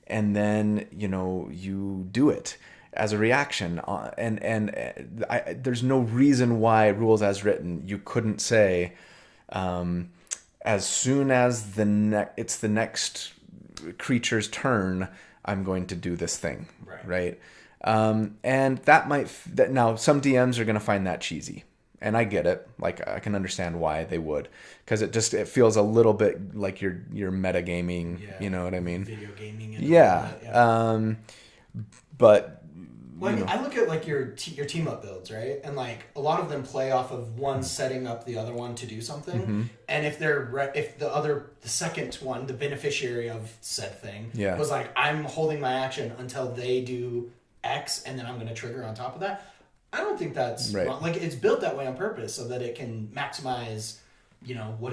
and then, you do it as a reaction. There's no reason why rules as written, you couldn't say, as soon as it's the next creature's turn, I'm going to do this thing. Right. And now some DMs are going to find that cheesy. And I get it. Like, I can understand why they would, because it feels a little bit like you're metagaming. Yeah. You know what I mean?
Video gaming.
But
I look at like your team up builds, right? And like a lot of them play off of one setting up the other one to do something. Mm-hmm. And if the second one, the beneficiary of said thing, was like, I'm holding my action until they do X, and then I'm going to trigger on top of that. I don't think that's wrong. Like, it's built that way on purpose so that it can maximize, what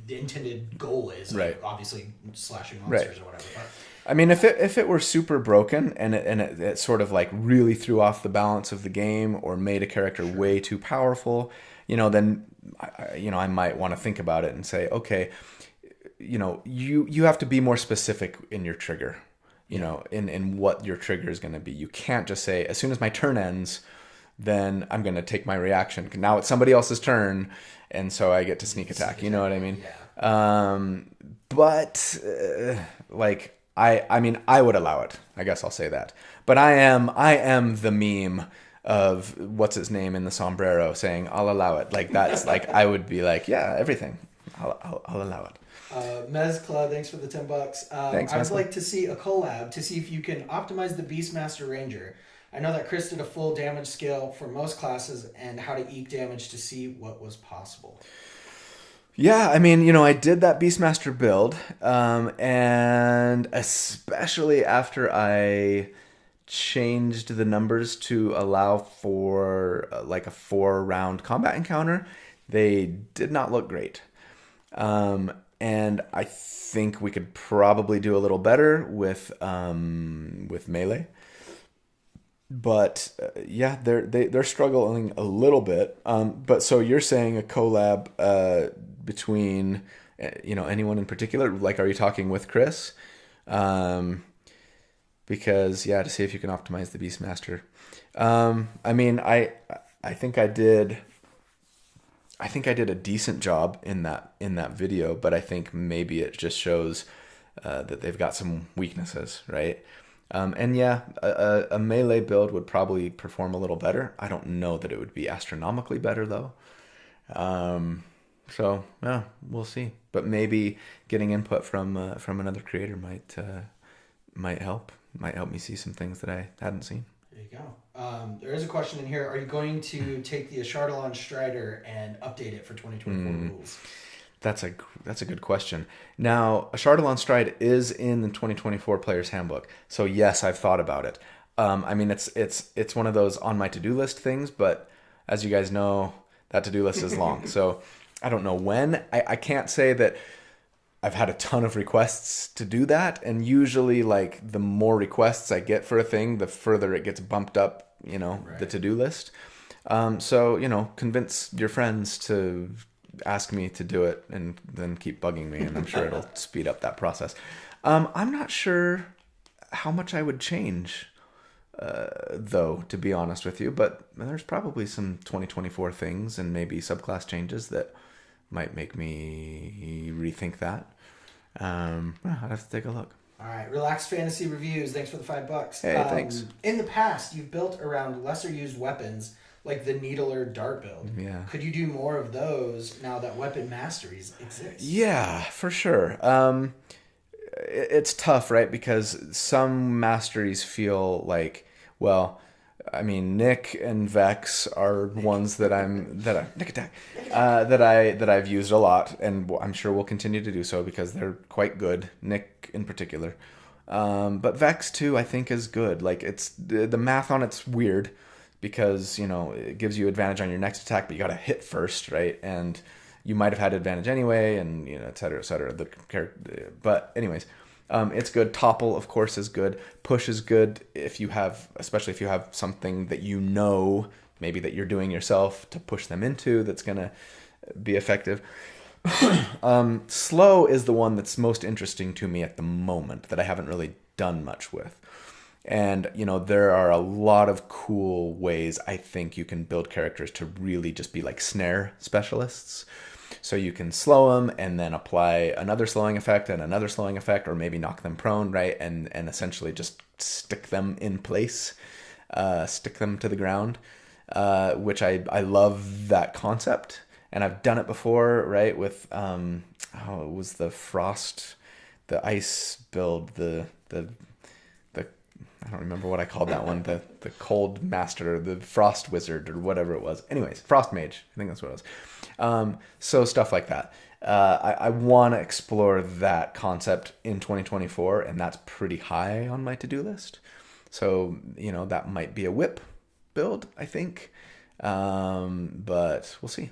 the intended goal is. Like, obviously, slashing monsters or whatever. But,
I mean, if it were super broken and it sort of like really threw off the balance of the game or made a character way too powerful, then I might want to think about it and say, okay, you have to be more specific in your trigger. In what your trigger is going to be. You can't just say, as soon as my turn ends, then I'm going to take my reaction. Now it's somebody else's turn, and so I get to sneak attack. You know what I mean? Yeah. I would allow it. I guess I'll say that. But I am the meme of what's his name in the sombrero saying, I'll allow it. Like, that's like, I would be like, yeah, everything. I'll allow it.
Mezcla, thanks for the $10.
Thanks,
I'd like to see a collab to see if you can optimize the Beastmaster Ranger. I know that Chris did a full damage scale for most classes and how to eke damage to see what was possible.
Yeah, I mean, I did that Beastmaster build, and especially after I changed the numbers to allow for like a 4-round combat encounter, they did not look great. And I think we could probably do a little better with melee. But they're struggling a little bit. But so you're saying a collab between anyone in particular? Like, are you talking with Chris? Because to see if you can optimize the Beastmaster. I mean, I think I did a decent job in that video, but I think maybe it just shows that they've got some weaknesses, right? A melee build would probably perform a little better. I don't know that it would be astronomically better though. So yeah, we'll see. But maybe getting input from another creator might help. Might help me see some things that I hadn't seen.
There you go. There is a question in here. Are you going to take the Ashardalon Strider and update it for 2024 rules?
That's a good question. Now, Ashardalon Stride is in the 2024 Player's Handbook. So yes, I've thought about it. I mean, it's one of those on my to-do list things, but as you guys know, that to-do list is long. So I don't know when. I can't say that I've had a ton of requests to do that, and usually like the more requests I get for a thing, the further it gets bumped up, the to-do list. So, convince your friends to ask me to do it and then keep bugging me, and I'm sure it'll speed up that process. I'm not sure how much I would change, though, to be honest with you. But there's probably some 2024 things and maybe subclass changes that might make me rethink that. I'd have to take a look.
All right, Relaxed Fantasy Reviews. Thanks for the $5.
Hey, thanks.
In the past, you've built around lesser used weapons like the Needler dart build.
Yeah.
Could you do more of those now that weapon masteries exist?
Yeah, for sure. It's tough, right? Because some masteries feel like, well, I mean, Nick and Vex are ones that Nick Attack that I've used a lot, and I'm sure will continue to do so because they're quite good. Nick in particular, but Vex too, I think, is good. Like, it's the math on it's weird because, you know, it gives you advantage on your next attack, but you got to hit first, right? And you might have had advantage anyway, and, you know, et cetera, et cetera. But anyways. It's good. Topple, of course, is good. Push is good especially if you have something that you know, maybe that you're doing yourself to push them into that's going to be effective. Slow is the one that's most interesting to me at the moment that I haven't really done much with. And, you know, there are a lot of cool ways I think you can build characters to really just be like snare specialists. So you can slow them and then apply another slowing effect and another slowing effect, or maybe knock them prone, right? And essentially just stick them in place, stick them to the ground, which I love that concept. And I've done it before, right? With, it was the Frost, the Ice build, the I don't remember what I called that one, the Cold Master, the Frost Wizard, or whatever it was. Anyways, Frost Mage, I think that's what it was. So stuff like that. I want to explore that concept in 2024, and that's pretty high on my to-do list. So, you know, that might be a whip build, I think. But we'll see.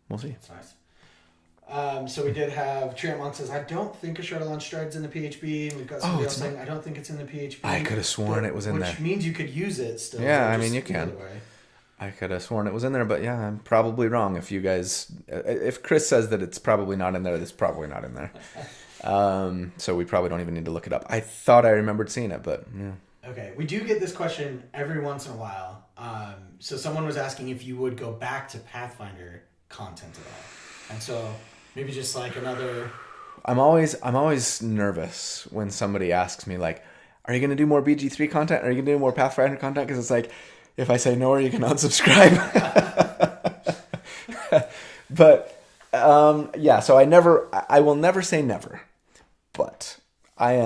We'll see.
That's nice. So we did have Trent Monk says, I don't think a Shuttle on Stride's in the PHB. And we've got somebody else saying, I don't think it's in the PHB.
I could have sworn it was in there.
Which means you could use it still.
Yeah, I mean, you can. I could have sworn it was in there, but yeah, I'm probably wrong. If Chris says that it's probably not in there, it's probably not in there. So we probably don't even need to look it up. I thought I remembered seeing it, but yeah.
Okay, we do get this question every once in a while. So someone was asking if you would go back to Pathfinder content at all. And so maybe just like another...
I'm always nervous when somebody asks me, like, are you going to do more BG3 content? Are you going to do more Pathfinder content? Because it's like, if I say no, are you going to unsubscribe? But, yeah, so I will never say never. But I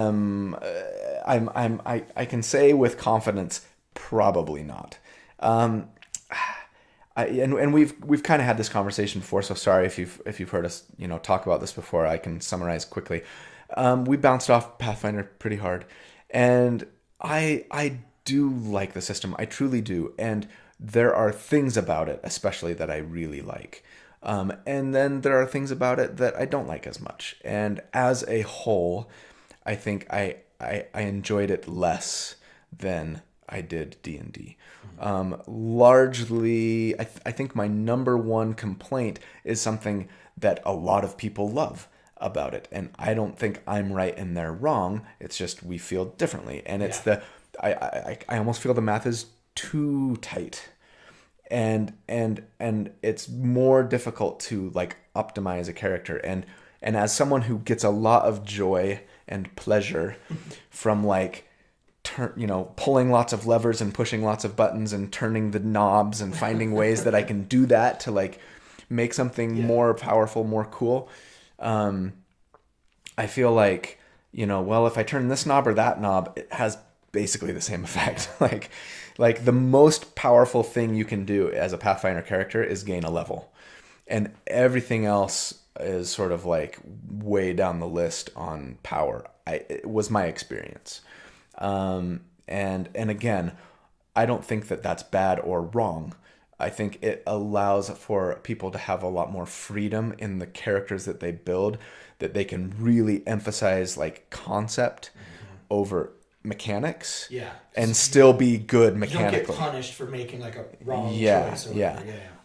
can say with confidence, probably not. And we've kind of had this conversation before, so sorry if you've heard us, you know, talk about this before. I can summarize quickly. We bounced off Pathfinder pretty hard, and I do like the system. I truly do, and there are things about it, especially that I really like, and then there are things about it that I don't like as much. And as a whole, I think I enjoyed it less than I did D&D. Largely, I think my number one complaint is something that a lot of people love about it, and I don't think I'm right and they're wrong. It's just we feel differently, and it's I almost feel the math is too tight, and it's more difficult to like optimize a character, and as someone who gets a lot of joy and pleasure from like pulling lots of levers and pushing lots of buttons and turning the knobs and finding ways that I can do that to like make something more powerful, more cool. I feel like, well, if I turn this knob or that knob, it has basically the same effect. like the most powerful thing you can do as a Pathfinder character is gain a level, and everything else is sort of like way down the list on power. It was my experience. And again, I don't think that that's bad or wrong. I think it allows for people to have a lot more freedom in the characters that they build, that they can really emphasize like concept over mechanics, and still be good mechanically.
You don't get punished for making like a wrong choice.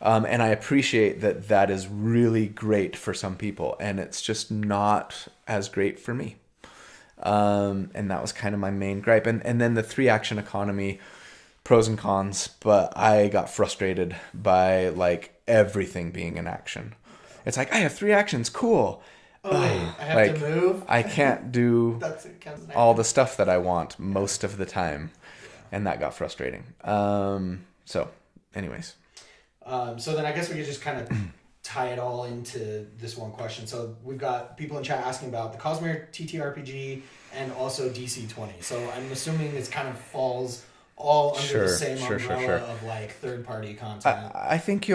And I appreciate that is really great for some people, and it's just not as great for me. And that was kind of my main gripe. And then the 3-action economy, pros and cons, but I got frustrated by like everything being in action. It's like, I have 3 actions, cool.
Oh, wait, I have to move?
I can't do all the stuff that I want most of the time. And that got frustrating. So, anyways.
So then I guess we could just kind of tie it all into this one question. So we've got people in chat asking about the Cosmere TTRPG and also DC-20. So I'm assuming this kind of falls all under the same umbrella of like third-party content.
I think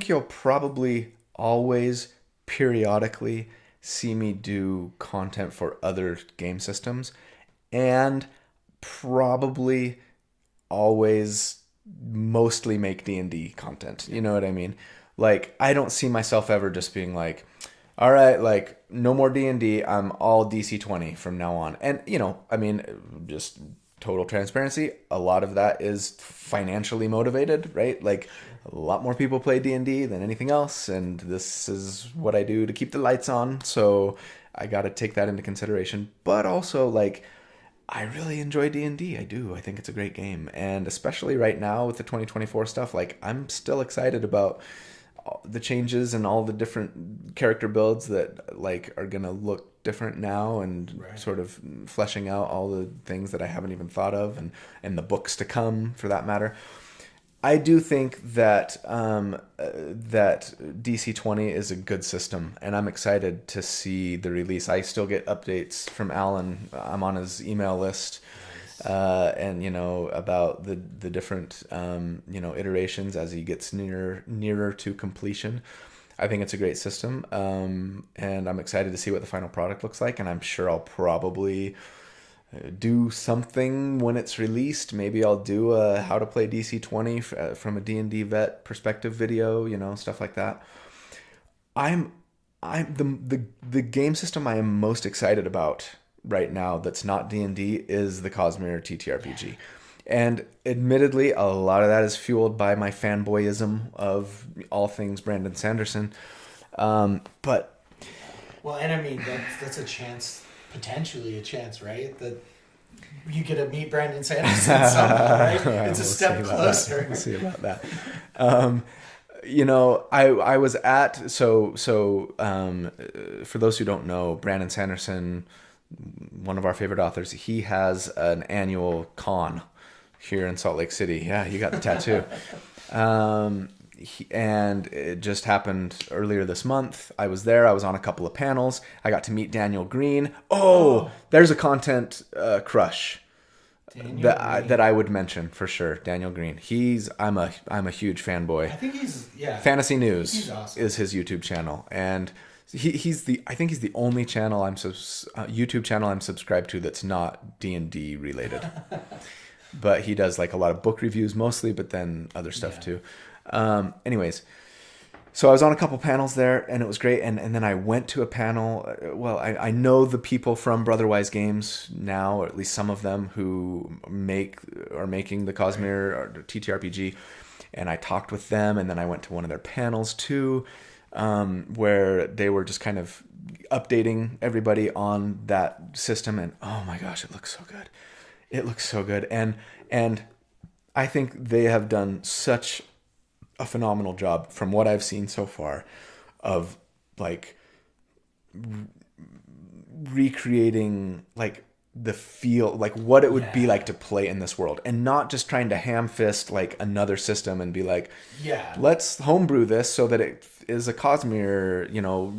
you'll probably always periodically see me do content for other game systems, and probably always mostly make D&D content. You know what I mean? Like, I don't see myself ever just being like, all right, like, no more D&D, I'm all DC-20 from now on. And, you know, I mean, just total transparency, a lot of that is financially motivated, right? Like, a lot more people play D&D than anything else, and this is what I do to keep the lights on, so I got to take that into consideration. But also, like, I really enjoy D&D. I do. I think it's a great game, and especially right now with the 2024 stuff, like, I'm still excited about the changes and all the different character builds that like are gonna look different now, and sort of fleshing out all the things that I haven't even thought of, and the books to come for that matter. I do think that that DC-20 is a good system, and I'm excited to see the release. I still get updates from Alan. I'm on his email list, and you know, about the different you know, iterations as he gets nearer to completion. I think it's a great system, and I'm excited to see what the final product looks like. And I'm sure I'll probably do something when it's released. Maybe I'll do a how to play DC-20 from a D&D vet perspective video, you know, stuff like that. I'm the game system I am most excited about right now that's not D&D is the Cosmere TTRPG. And admittedly, a lot of that is fueled by my fanboyism of all things Brandon Sanderson. But
well, and I mean, that's a chance, potentially a chance, right? That you get to meet Brandon Sanderson somehow, right? It's a step closer.
We'll see about that. You know, I was at, so for those who don't know, Brandon Sanderson, one of our favorite authors, he has an annual con here in Salt Lake City. Yeah, you got the tattoo. And it just happened earlier this month. I was there. I was on a couple of panels. I got to meet Daniel Green. Oh, there's a content crush that I would mention for sure. Daniel Green. I'm a huge fanboy.
I think he's
Fantasy News
he's awesome.
Is his YouTube channel, and I think he's the only channel YouTube channel I'm subscribed to that's not D&D related. But he does like a lot of book reviews mostly, but then other stuff too. Anyways, so I was on a couple panels there, and it was great. And then I went to a panel. Well, I know the people from Brotherwise Games now, or at least some of them, who are making the Cosmere or TTRPG. And I talked with them, and then I went to one of their panels too, where they were just kind of updating everybody on that system. And oh my gosh, it looks so good. It looks so good. And I think they have done such a phenomenal job from what I've seen so far of like recreating like the feel, like what it would be like to play in this world, and not just trying to ham fist like another system and be like, let's homebrew this so that it is a Cosmere, you know,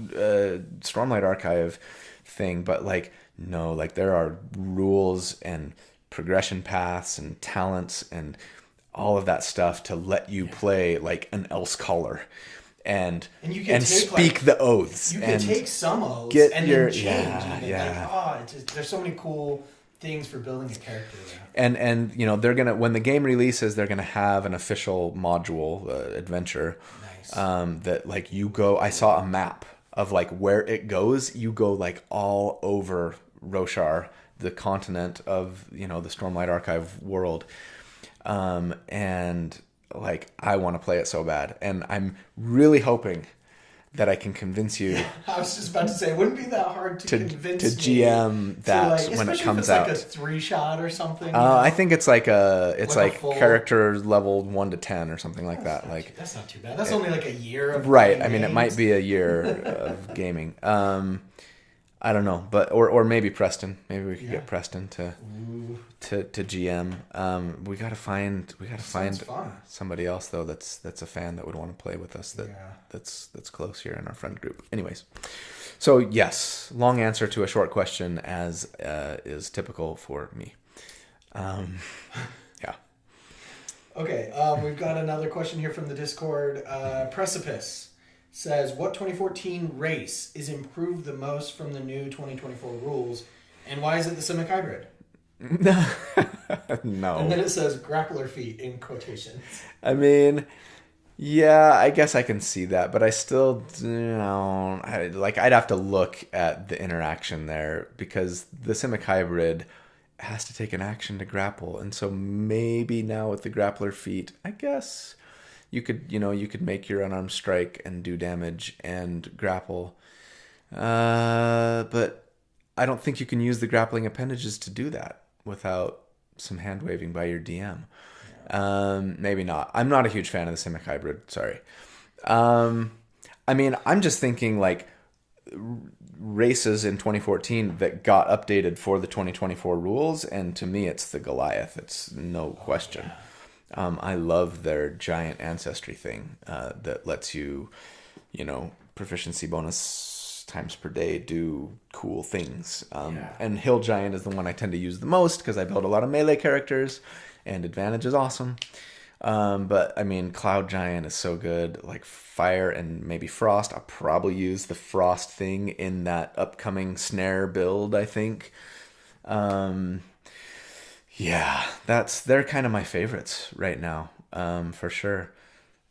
Stormlight Archive thing. But like, no, like there are rules and progression paths and talents and all of that stuff to let you play like an Elsecaller and speak like, the oaths.
You can take some oaths and then change. Like, there's so many cool things for building a character there.
And you know, they're gonna, when the game releases, they're gonna have an official module adventure. Nice. That like you go. I saw a map of like where it goes. You go like all over Roshar, the continent of, you know, the Stormlight Archive world. And like, I want to play it so bad. And I'm really hoping that I can convince you
I was just about to say, it wouldn't be that hard to convince
to GM that
like,
when it comes
if it's
out.
like a 3-shot or something.
I think it's like like
full...
character leveled 1 to 10 or something like that. Like
that's not too bad. That's only like a year of
right. I mean,
games.
it might be a year of gaming. I don't know, but or maybe Preston. Maybe we could get Preston to GM. We gotta find
fun.
somebody else though that's a fan that would want to play with us. That's close here in our friend group. Anyways, so yes, long answer to a short question, as is typical for me. Yeah.
Okay, we've got another question here from the Discord. Precipice says, what 2014 race is improved the most from the new 2024 rules, and why is it the Simic Hybrid?
No.
And then it says grappler feet in quotations.
I mean, yeah, I guess I can see that, but I still, I'd have to look at the interaction there, because the Simic Hybrid has to take an action to grapple, and so maybe now with the grappler feat, I guess you could make your unarmed strike and do damage and grapple, but I don't think you can use the grappling appendages to do that without some hand waving by your DM. Maybe not. I'm not a huge fan of the Simic Hybrid. Sorry. I mean, I'm just thinking like races in 2014 that got updated for the 2024 rules, and to me, it's the Goliath. It's no question. I love their giant ancestry thing that lets you, proficiency bonus times per day do cool things. And Hill Giant is the one I tend to use the most because I build a lot of melee characters, and Advantage is awesome. But I mean, Cloud Giant is so good. Like Fire and maybe Frost. I'll probably use the Frost thing in that upcoming Snare build, I think. Yeah, they're kind of my favorites right now, for sure.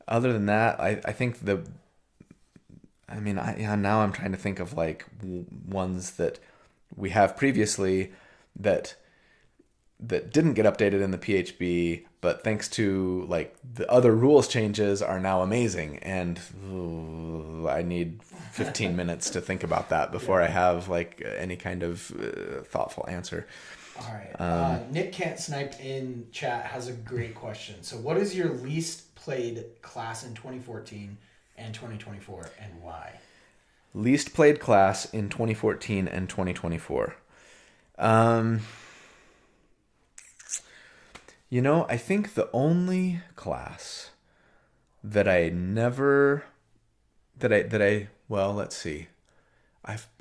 Other than that, I think now I'm trying to think of like ones that we have previously that didn't get updated in the PHB, but thanks to like the other rules changes are now amazing, and I need 15 minutes to think about that before I have like any kind of thoughtful answer.
All right. Nick Can't Snipe in chat has a great question. So what is your least played class in 2014 and 2024, and why?
Least played class in 2014 and 2024. I think the only class that I let's see.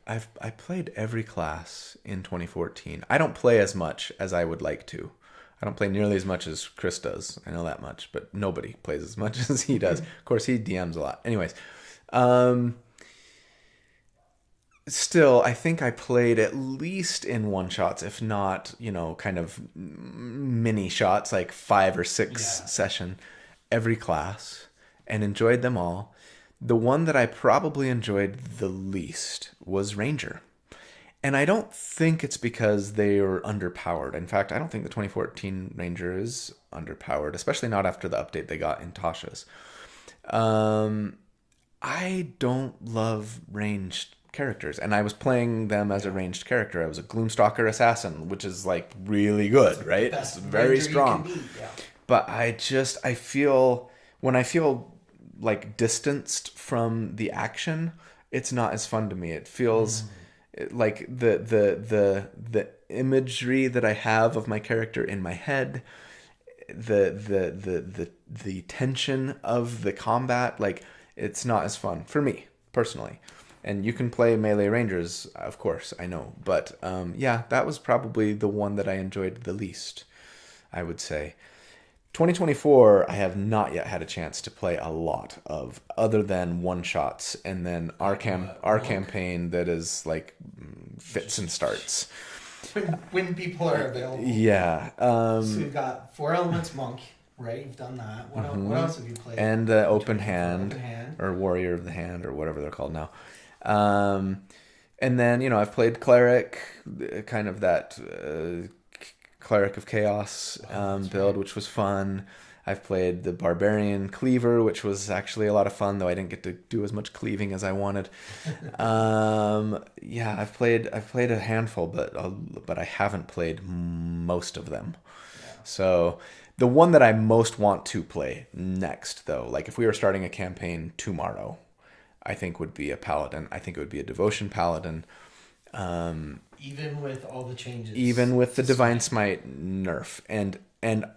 I played every class in 2014. I don't play as much as I would like to. I don't play nearly as much as Chris does. I know that much, but nobody plays as much as he does. Of course, he DMs a lot. Anyways, still, I think I played at least in one-shots, if not, kind of mini shots, like 5 or 6 session, every class, and enjoyed them all. The one that I probably enjoyed the least was Ranger. And I don't think it's because they are underpowered. In fact, I don't think the 2014 Ranger is underpowered, especially not after the update they got in Tasha's. I don't love ranged characters, and I was playing them as a ranged character. I was a Gloomstalker Assassin, which is like really good, right? It's very strong. But I feel, when I feel like distanced from the action, it's not as fun to me. It feels like the imagery that I have of my character in my head, the tension of the combat, like it's not as fun for me personally. And you can play melee rangers, of course, I know, but that was probably the one that I enjoyed the least, I would say. 2024, I have not yet had a chance to play a lot of, other than one-shots, and then our campaign that is like fits and starts.
When people are available.
Yeah.
So we've got 4 Elements Monk, right? You've done that. What else have you played?
And Open Hand, or Warrior of the Hand, or whatever they're called now. And then, I've played Cleric, kind of that... Cleric of Chaos build, which was fun. I've played the Barbarian Cleaver, which was actually a lot of fun, though I didn't get to do as much cleaving as I wanted. Yeah, I've played a handful, but I haven't played most of them. So the one that I most want to play next, though, like if we were starting a campaign tomorrow, I think would be a paladin. I think it would be a devotion paladin.
Even with all the changes.
Even with the Divine Smite nerf. And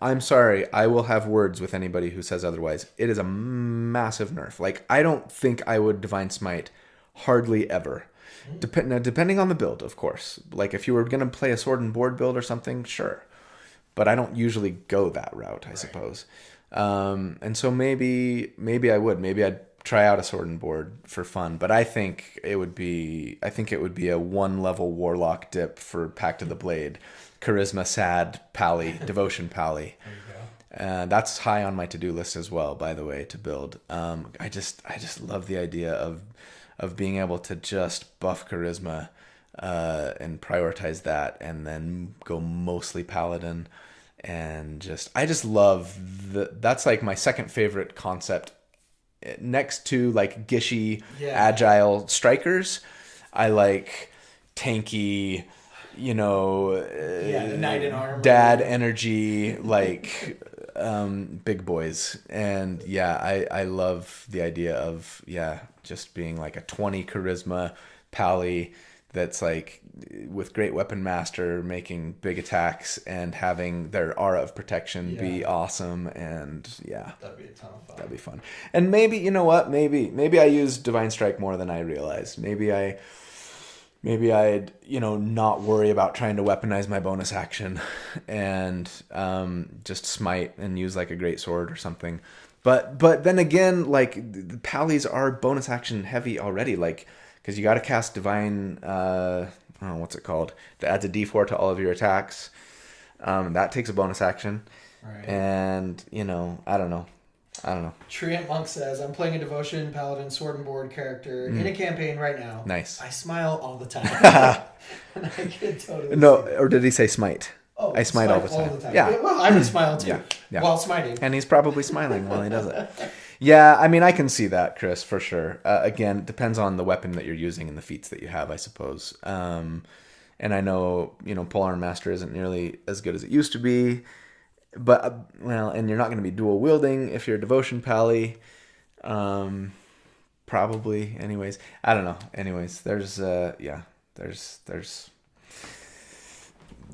I'm sorry, I will have words with anybody who says otherwise. It is a massive nerf. Like, I don't think I would Divine Smite hardly ever. Depending on the build, of course. Like, if you were going to play a sword and board build or something, sure. But I don't usually go that route, I suppose. And so maybe I would. Maybe I'd try out a sword and board for fun. But I think it would be a 1-level warlock dip for Pact of the Blade. Charisma, sad, pally, devotion, pally. That's high on my to-do list as well, by the way, to build. I just love the idea of being able to just buff charisma and prioritize that, and then go mostly paladin, and I just love that's like my second favorite concept, next to like gishy, agile strikers. I like tanky,
the knight in armor,
dad energy, like big boys. And I love the idea of just being like a 20 charisma pally that's like with great weapon master, making big attacks and having their aura of protection be awesome. And
that'd be a ton of fun.
That'd be fun. And maybe, you know what, maybe I use Divine Strike more than I realized. Maybe I'd not worry about trying to weaponize my bonus action and just smite and use like a great sword or something. But then again, like the pallies are bonus action heavy already, like because you got to cast divine. What's it called? That adds a D4 to all of your attacks. That takes a bonus action,
right.
And I don't know.
Treant Monk says, I'm playing a devotion, paladin, sword and board character in a campaign right now.
Nice.
I smile all the time. And I can totally
or did he say smite?
Oh,
I smite all the time.
Yeah. Well, I would smile too.
Yeah.
While smiting.
And he's probably smiling while he does it. Yeah, I mean, I can see that, Chris, for sure. Again, it depends on the weapon that you're using and the feats that you have, I suppose. And I know, Polearm Master isn't nearly as good as it used to be. But, and you're not going to be dual wielding if you're a devotion pally. Probably, anyways. I don't know. Anyways, there's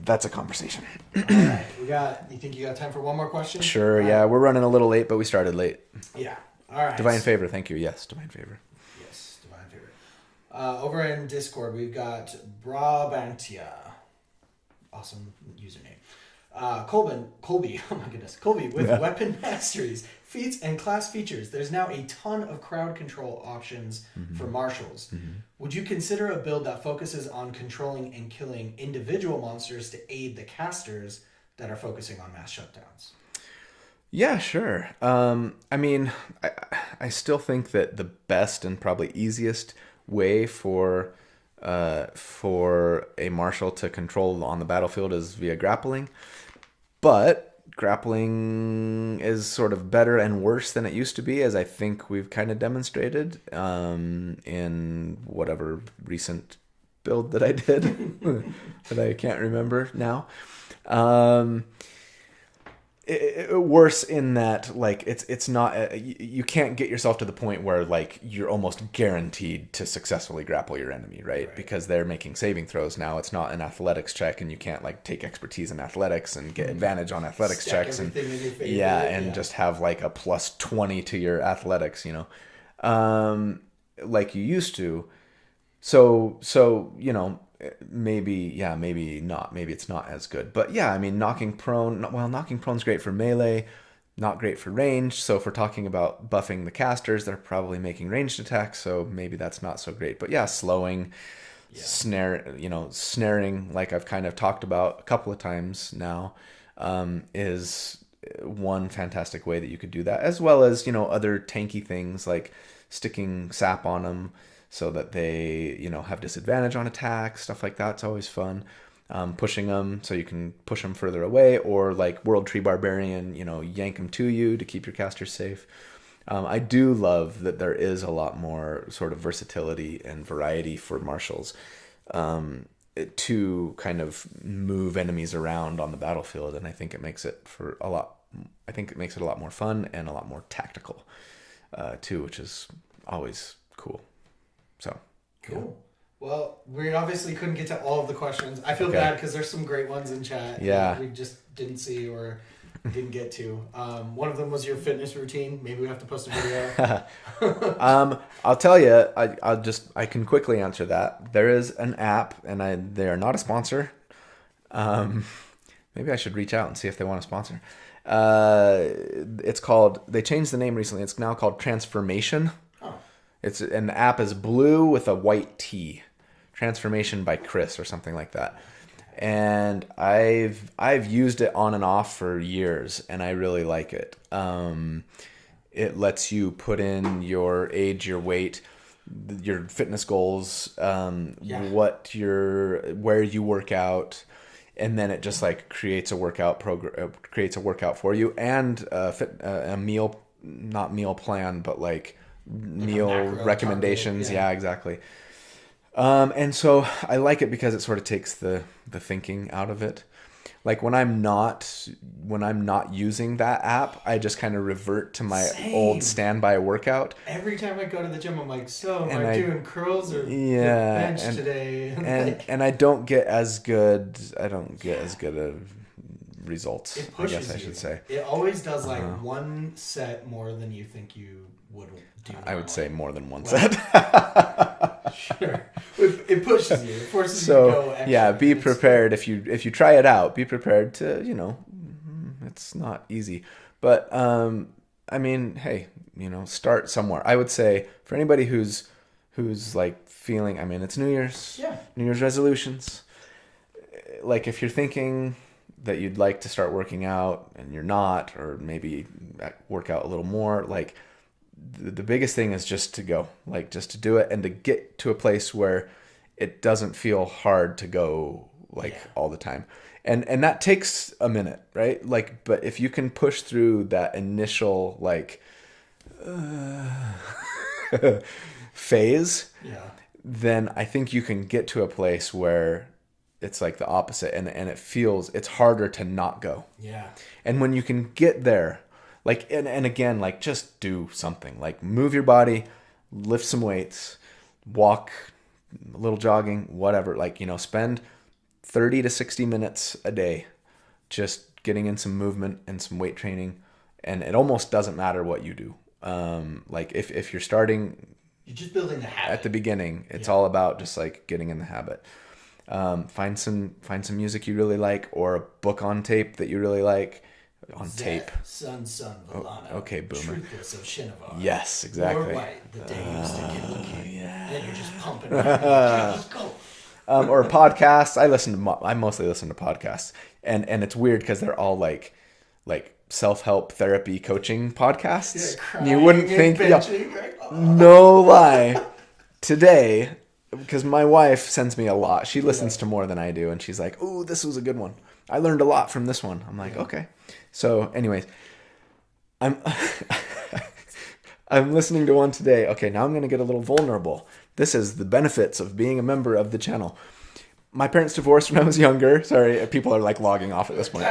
that's a conversation.
All right. You think you got time for one more question?
Sure, yeah. We're running a little late, but we started late.
Yeah. All right.
Divine Favor, thank you. Yes, Divine Favor.
Yes, Divine Favor. Over in Discord, we've got Brabantia. Awesome username. Colby, oh my goodness. Colby with weapon masteries, feats, and class features. There's now a ton of crowd control options for marshals. Mm-hmm. Would you consider a build that focuses on controlling and killing individual monsters to aid the casters that are focusing on mass shutdowns?
Yeah, sure. I mean, I still think that the best and probably easiest way for a marshal to control on the battlefield is via grappling. But grappling is sort of better and worse than it used to be, as I think we've kind of demonstrated in whatever recent build that I did that I can't remember now. Worse in that, like, it's not you can't get yourself to the point where like you're almost guaranteed to successfully grapple your enemy, right? Because they're making saving throws now. It's not an athletics check, and you can't like take expertise in athletics and get advantage on athletics checks and just have like a plus 20 to your athletics, like you used to. So maybe not. Maybe it's not as good. But yeah, I mean, knocking prone's great for melee, not great for range. So if we're talking about buffing the casters, they're probably making ranged attacks, so maybe that's not so great. But yeah, slowing, snaring, like I've kind of talked about a couple of times now, is one fantastic way that you could do that, as well as, other tanky things like sticking sap on them, so that they, have disadvantage on attacks, stuff like that. It's always fun. pushing them so you can push them further away, or like World Tree Barbarian, yank them to you to keep your casters safe. I do love that there is a lot more sort of versatility and variety for marshals to kind of move enemies around on the battlefield, and I think it makes it a lot more fun and a lot more tactical too, which is always cool. So
cool. Yeah. Well, we obviously couldn't get to all of the questions. I feel bad because there's some great ones in chat that we just didn't see or didn't get to. One of them was your fitness routine. Maybe we have to post a video.
I'll tell you, I can quickly answer that. There is an app, and they are not a sponsor. Maybe I should reach out and see if they want to sponsor. It's called, they changed the name recently. It's now called Transformation. Oh. And the app is blue with a white T. Transformation by Chris or something like that. And I've used it on and off for years, and I really like it. It lets you put in your age, your weight, your fitness goals, where you work out, and then it just like creates a workout for you, and a meal, not meal plan, but like meal recommendations. Yeah, exactly. And so I like it because it sort of takes the thinking out of it. Like when I'm not using that app, I just kind of revert to my old standby workout.
Every time I go to the gym, I'm like, so am I doing curls or bench today?
And I don't get as good. Of results.
It pushes
I guess I should say.
It always does like one set more than you think you would do.
I would say more than one set.
Sure. It pushes you. It forces you to go extra.
Yeah, be prepared if you try it out. Be prepared to, it's not easy. But I mean, hey, start somewhere. I would say for anybody who's like feeling, I mean, it's New Year's.
Yeah.
New Year's resolutions. Like if you're thinking that you'd like to start working out and you're not, or maybe work out a little more, like the biggest thing is just to go, like just to do it and to get to a place where it doesn't feel hard to go all the time. And that takes a minute, right? Like, but if you can push through that initial phase, then I think you can get to a place where it's like the opposite, and it's harder to not go.
Yeah. And
when you can get there, like, and again, like, just do something, like move your body, lift some weights, walk, a little jogging, whatever, like, spend 30 to 60 minutes a day just getting in some movement and some weight training. And it almost doesn't matter what you do. Like if you're starting,
you're just building the habit
at the beginning, it's all about just like getting in the habit. Find some music you really like, or a book on tape that you really like. On tape.
Son Villano.
Oh, okay, boomer.
Truthless of Shinovar.
Yes, exactly.
Or White, the day used to get looking.
Yeah.
And then you're just pumping. Just go.
Or podcasts. I mostly listen to podcasts, and it's weird because they're all like self-help therapy coaching podcasts.
Yeah,
you wouldn't think. No lie. Today, because my wife sends me a lot. She listens to more than I do, and she's like, "Oh, this was a good one. I learned a lot from this one." I'm like, okay. So, anyways, I'm listening to one today. Okay, now I'm going to get a little vulnerable. This is the benefits of being a member of the channel. My parents divorced when I was younger. Sorry, people are like logging off at this point.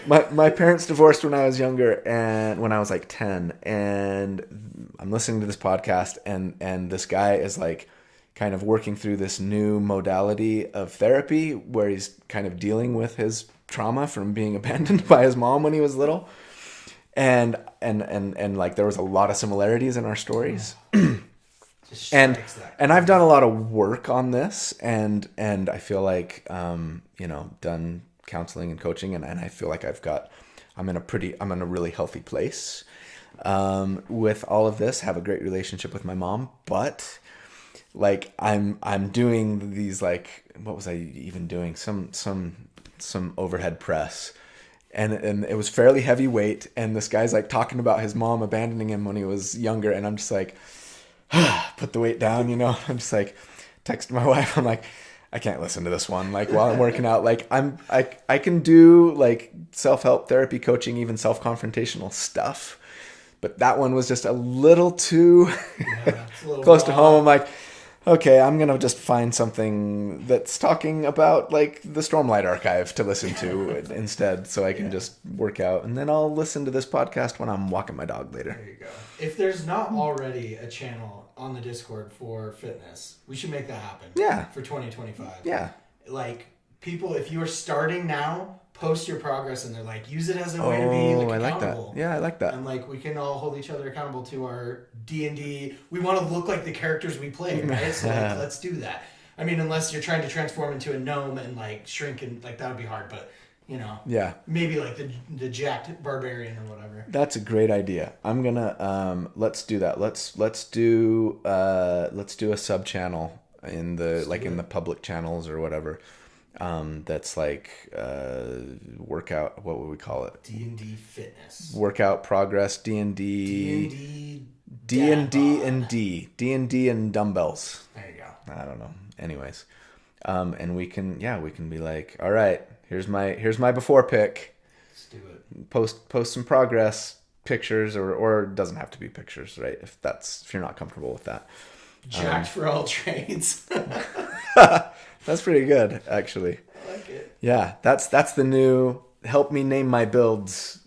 My parents divorced when I was younger, and when I was like 10, and I'm listening to this podcast, and this guy is like kind of working through this new modality of therapy where he's kind of dealing with his trauma from being abandoned by his mom when he was little. And like there was a lot of similarities in our stories. And I've done a lot of work on this, and I feel like done counseling and coaching, and I feel like I'm in a really healthy place with all of this. Have a great relationship with my mom, but like I'm doing these, like, what was I even doing? Some overhead press, and it was fairly heavy weight, and this guy's like talking about his mom abandoning him when he was younger, and I'm just like, put the weight down, I'm just like texting my wife, I'm like, I can't listen to this one like while I'm working out. Like I can do like self-help therapy coaching, even self-confrontational stuff. But that one was just a little too close to home. I'm like, okay, I'm going to just find something that's talking about like the Stormlight Archive to listen to instead, so I can just work out. And then I'll listen to this podcast when I'm walking my dog later.
There you go. If there's not already a channel on the Discord for fitness, we should make that happen.
Yeah.
For 2025.
Yeah.
Like, people, if you're starting now, post your progress and they're like, use it as a way to be like, accountable.
I like that. Yeah, I like that.
And like, we can all hold each other accountable to our D&D. We want to look like the characters we play, right? So like, let's do that. I mean, unless you're trying to transform into a gnome and like shrink and like that would be hard, but you know, maybe like the jacked barbarian or whatever.
That's a great idea. I'm gonna let's do that. Let's do a sub channel in the in the public channels or whatever. That's like workout. What would we call it?
D&D fitness.
Workout progress. D&D and dumbbells.
There you go.
I don't know. Anyways, and we can be like, all right, here's my before pic.
Let's do it.
Post some progress pictures, or it doesn't have to be pictures, right? If you're not comfortable with that.
Jacked for all trades.
That's pretty good, actually.
I like it.
Yeah, that's the new help me name my builds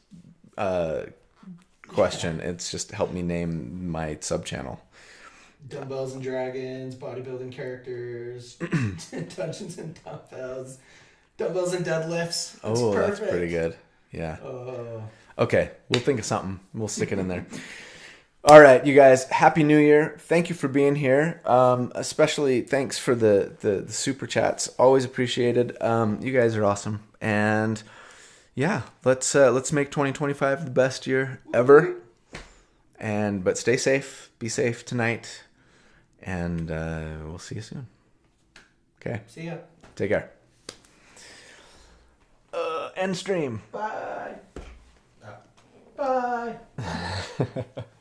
question. Yeah. It's just help me name my sub channel.
Dumbbells and Dragons, bodybuilding characters, Dungeons and Dumbbells, dumbbells and deadlifts.
That's pretty good. Yeah. Okay, we'll think of something. We'll stick it in there. All right, you guys, Happy New Year. Thank you for being here. Especially thanks for the super chats. Always appreciated. You guys are awesome. And yeah, let's make 2025 the best year ever. But stay safe. Be safe tonight. And we'll see you soon. Okay.
See ya.
Take care. End stream.
Bye. Bye.